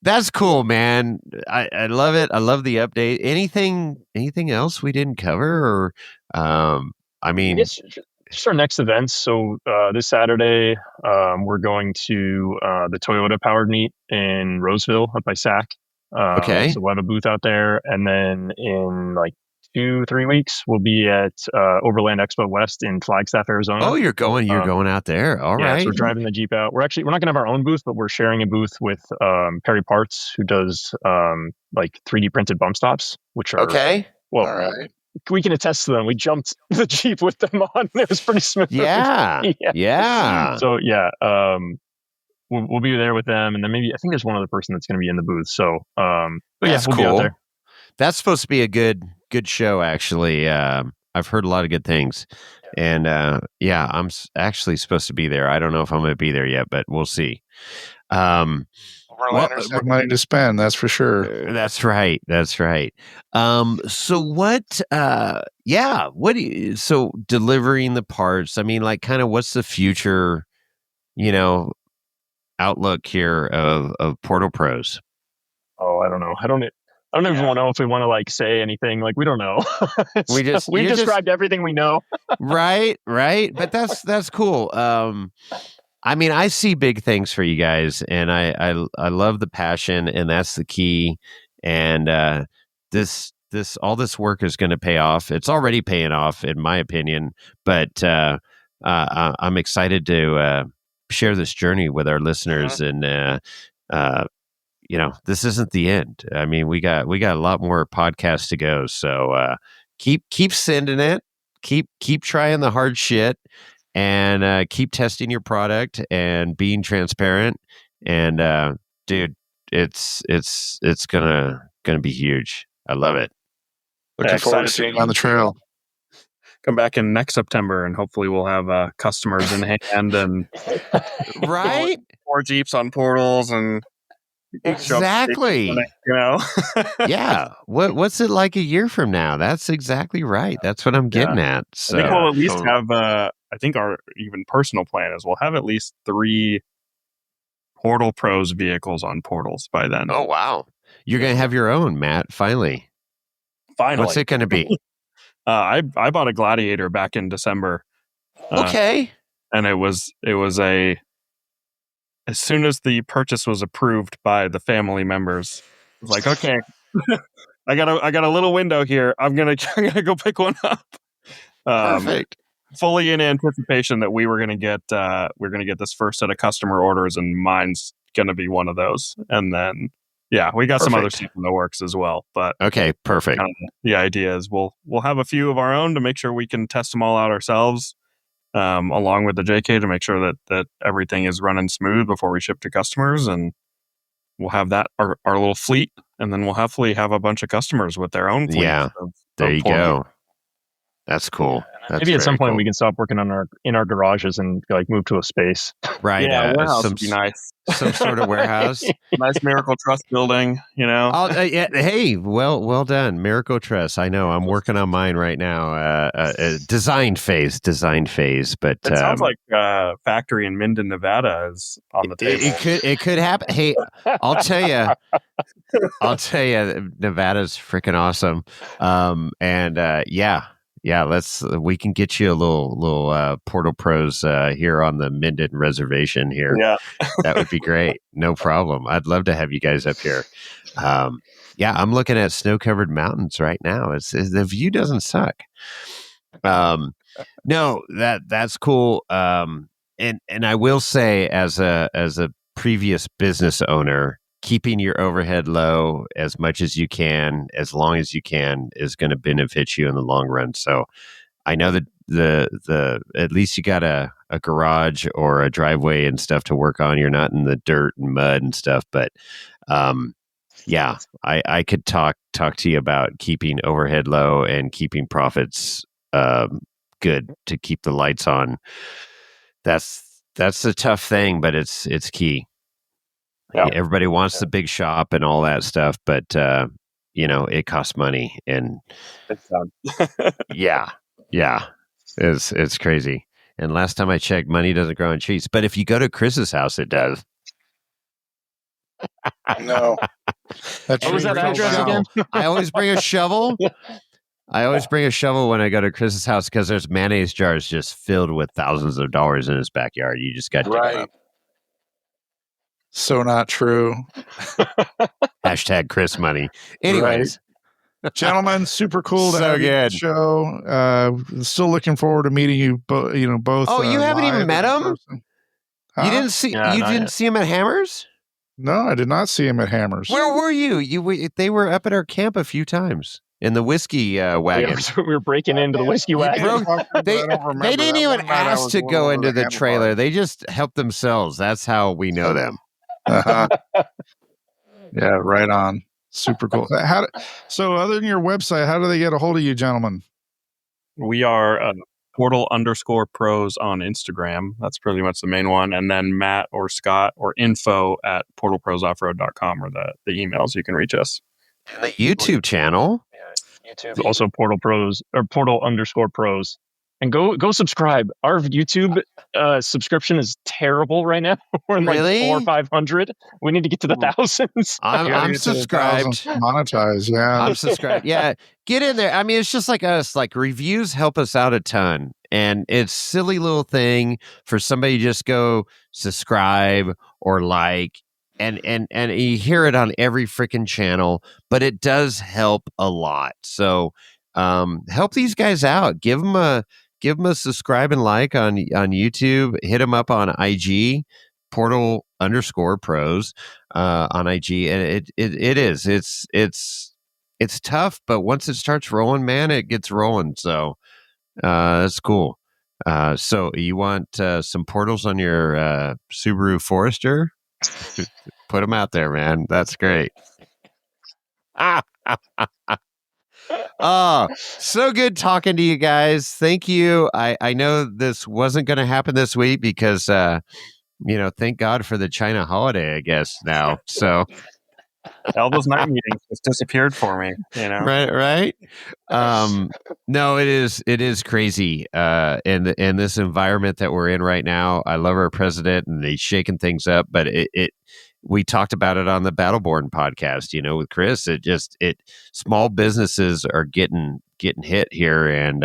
That's cool, man. I love it. I love the update. Anything else we didn't cover, or I mean, it's our next events. So this Saturday, we're going to the Toyota Powered Meet in Roseville up by SAC. Okay. So we'll have a booth out there, and then in like 2-3 weeks, we'll be at Overland Expo West in Flagstaff, Arizona. Oh, you're going out there. All right. So we're driving the Jeep out. We're not going to have our own booth, but we're sharing a booth with Perry Parts, who does like 3D printed bump stops, which are okay. Well, all right. We can attest to them. We jumped the Jeep with them on. It was pretty smooth. Yeah. So we'll be there with them, and then maybe I think there's one other person that's going to be in the booth. So, that's we'll cool. be out there. That's supposed to be a good show, actually. I've heard a lot of good things, and I'm actually supposed to be there. I don't know if I'm going to be there yet, but we'll see. Overlanders have money to spend, that's for sure. That's right. So what? What do you? So delivering the parts. I mean, like, kind of, what's the future? Outlook here of Portal Pros. Oh, I don't know. I don't even know if we want to like say anything. Like, we don't know. we described everything we know. right. But that's cool. I mean, I see big things for you guys, and I love the passion, and that's the key. And all this work is going to pay off. It's already paying off, in my opinion. But I'm excited to share this journey with our listeners, and this isn't the end. I mean, we got a lot more podcasts to go, so keep sending it, keep trying the hard shit, and keep testing your product and being transparent, and dude, it's gonna be huge. I love it. Looking forward to seeing you on the trail. Come back in next September, and hopefully we'll have customers in hand and right, 4 Jeeps on portals and exactly. Yeah. What's it like a year from now? That's exactly right. That's what I'm getting at. So I think we'll at least have. I think our even personal plan is we'll have at least 3 Portal Pros vehicles on portals by then. Oh wow! You're gonna have your own, Matt. Finally. What's it gonna be? I bought a Gladiator back in December. Okay. And it was as soon as the purchase was approved by the family members, it was like, okay, I got a little window here. I'm gonna go pick one up. Perfect. Fully in anticipation that we're gonna get this first set of customer orders, and mine's gonna be one of those. And then we got some other stuff in the works as well. But okay, perfect. The idea is we'll have a few of our own to make sure we can test them all out ourselves, along with the JK, to make sure that everything is running smooth before we ship to customers. And we'll have that our little fleet, and then we'll hopefully have a bunch of customers with their own fleet. Yeah, there you go. That's cool. That's maybe at some point cool. we can stop working on in our garages and like move to a space. Right. Yeah, warehouse would be nice. Some sort of warehouse. Nice Miracle Trust building, Yeah, hey, well done, Miracle Trust. I know I'm working on mine right now. Design phase, but it sounds like factory in Minden, Nevada is on the table. It could happen. Hey, I'll tell you, Nevada's freaking awesome. We can get you a little Portal Pros here on the Minden Reservation here. Yeah, that would be great. No problem. I'd love to have you guys up here. I'm looking at snow-covered mountains right now. It's the view doesn't suck. No, that's cool. And I will say, as a previous business owner, keeping your overhead low as much as you can, as long as you can, is going to benefit you in the long run. So I know that the at least you got a garage or a driveway and stuff to work on. You're not in the dirt and mud and stuff. But I could talk to you about keeping overhead low and keeping profits good to keep the lights on. That's a tough thing, but it's key. Yeah. Everybody wants the big shop and all that stuff, but it costs money, and it's crazy. And last time I checked, money doesn't grow on trees. But if you go to Chris's house, it does. No. What was that address again? I always bring a shovel. When I go to Chris's house because there's mayonnaise jars just filled with thousands of dollars in his backyard. You just got to dig it up. So not true. Hashtag Chris money. Anyways. Right. Gentlemen, super cool to have you on the show. Still looking forward to meeting you both. Oh, you haven't even met him? Huh? You didn't see him at Hammers? No, I did not see him at Hammers. Where were you? They were up at our camp a few times in the whiskey wagon. We were breaking into the whiskey wagon. They didn't even ask to go into the trailer. They just helped themselves. That's how we know them. Yeah, right on. Super cool. So other than your website, how do they get a hold of you, gentlemen? We are Portal_pros on Instagram. That's pretty much the main one. And then Matt or Scott or info@portalprosoffroad.com are the emails you can reach us. And the YouTube channel. YouTube. Also Portal Pros or Portal_pros. And go subscribe. Our YouTube subscription is terrible right now. We're in like 400 or 500. We need to get to the thousands. I'm subscribed. Monetize, yeah. I'm subscribed. Yeah, get in there. I mean, it's just like us. Like reviews help us out a ton, and it's silly little thing for somebody to just go subscribe or like, and you hear it on every freaking channel, but it does help a lot. So help these guys out. Give them a subscribe and like on YouTube. Hit them up on IG, Portal_pros on IG, and it's tough, but once it starts rolling, man, it gets rolling. So that's cool. So you want some portals on your Subaru Forester? Put them out there, man. That's great. Oh, so good talking to you guys. Thank you. I know this wasn't going to happen this week because, thank God for the China holiday, I guess now. So all those night meetings just disappeared for me, Right. No, it is crazy. In this environment that we're in right now, I love our president and he's shaking things up, but we talked about it on the Battleborn podcast, with Chris. Small businesses are getting hit here, and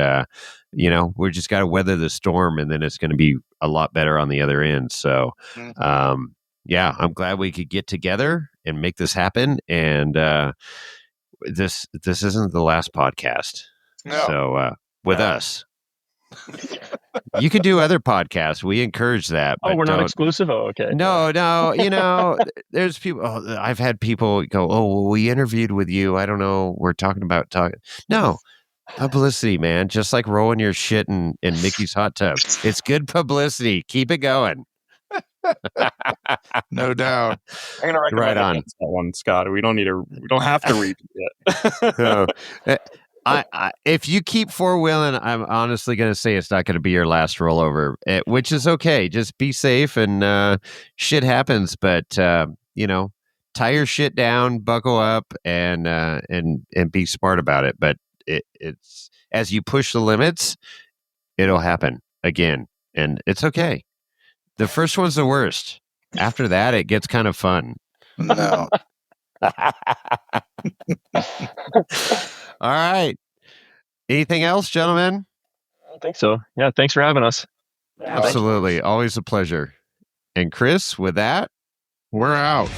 we just got to weather the storm, and then it's going to be a lot better on the other end. So, I'm glad we could get together and make this happen. And this isn't the last podcast. No. So with us. You can do other podcasts. We encourage that. Oh, we're not exclusive? Oh, okay. No. There's people. Oh, I've had people go, oh, well, we interviewed with you. I don't know. We're talking. No. Publicity, man. Just like rolling your shit in Mickey's hot tub. It's good publicity. Keep it going. No doubt. I'm going to recommend right on that one, Scott. We don't have to read it yet. if you keep four-wheeling, I'm honestly going to say it's not going to be your last rollover, which is okay. Just be safe, and shit happens. But tie your shit down, buckle up, and be smart about it. But it's as you push the limits, it'll happen again, and it's okay. The first one's the worst. After that, it gets kind of fun. No. All right. Anything else, gentlemen? I don't think so. Yeah, thanks for having us. Absolutely. Always a pleasure. And Chris, with that, we're out.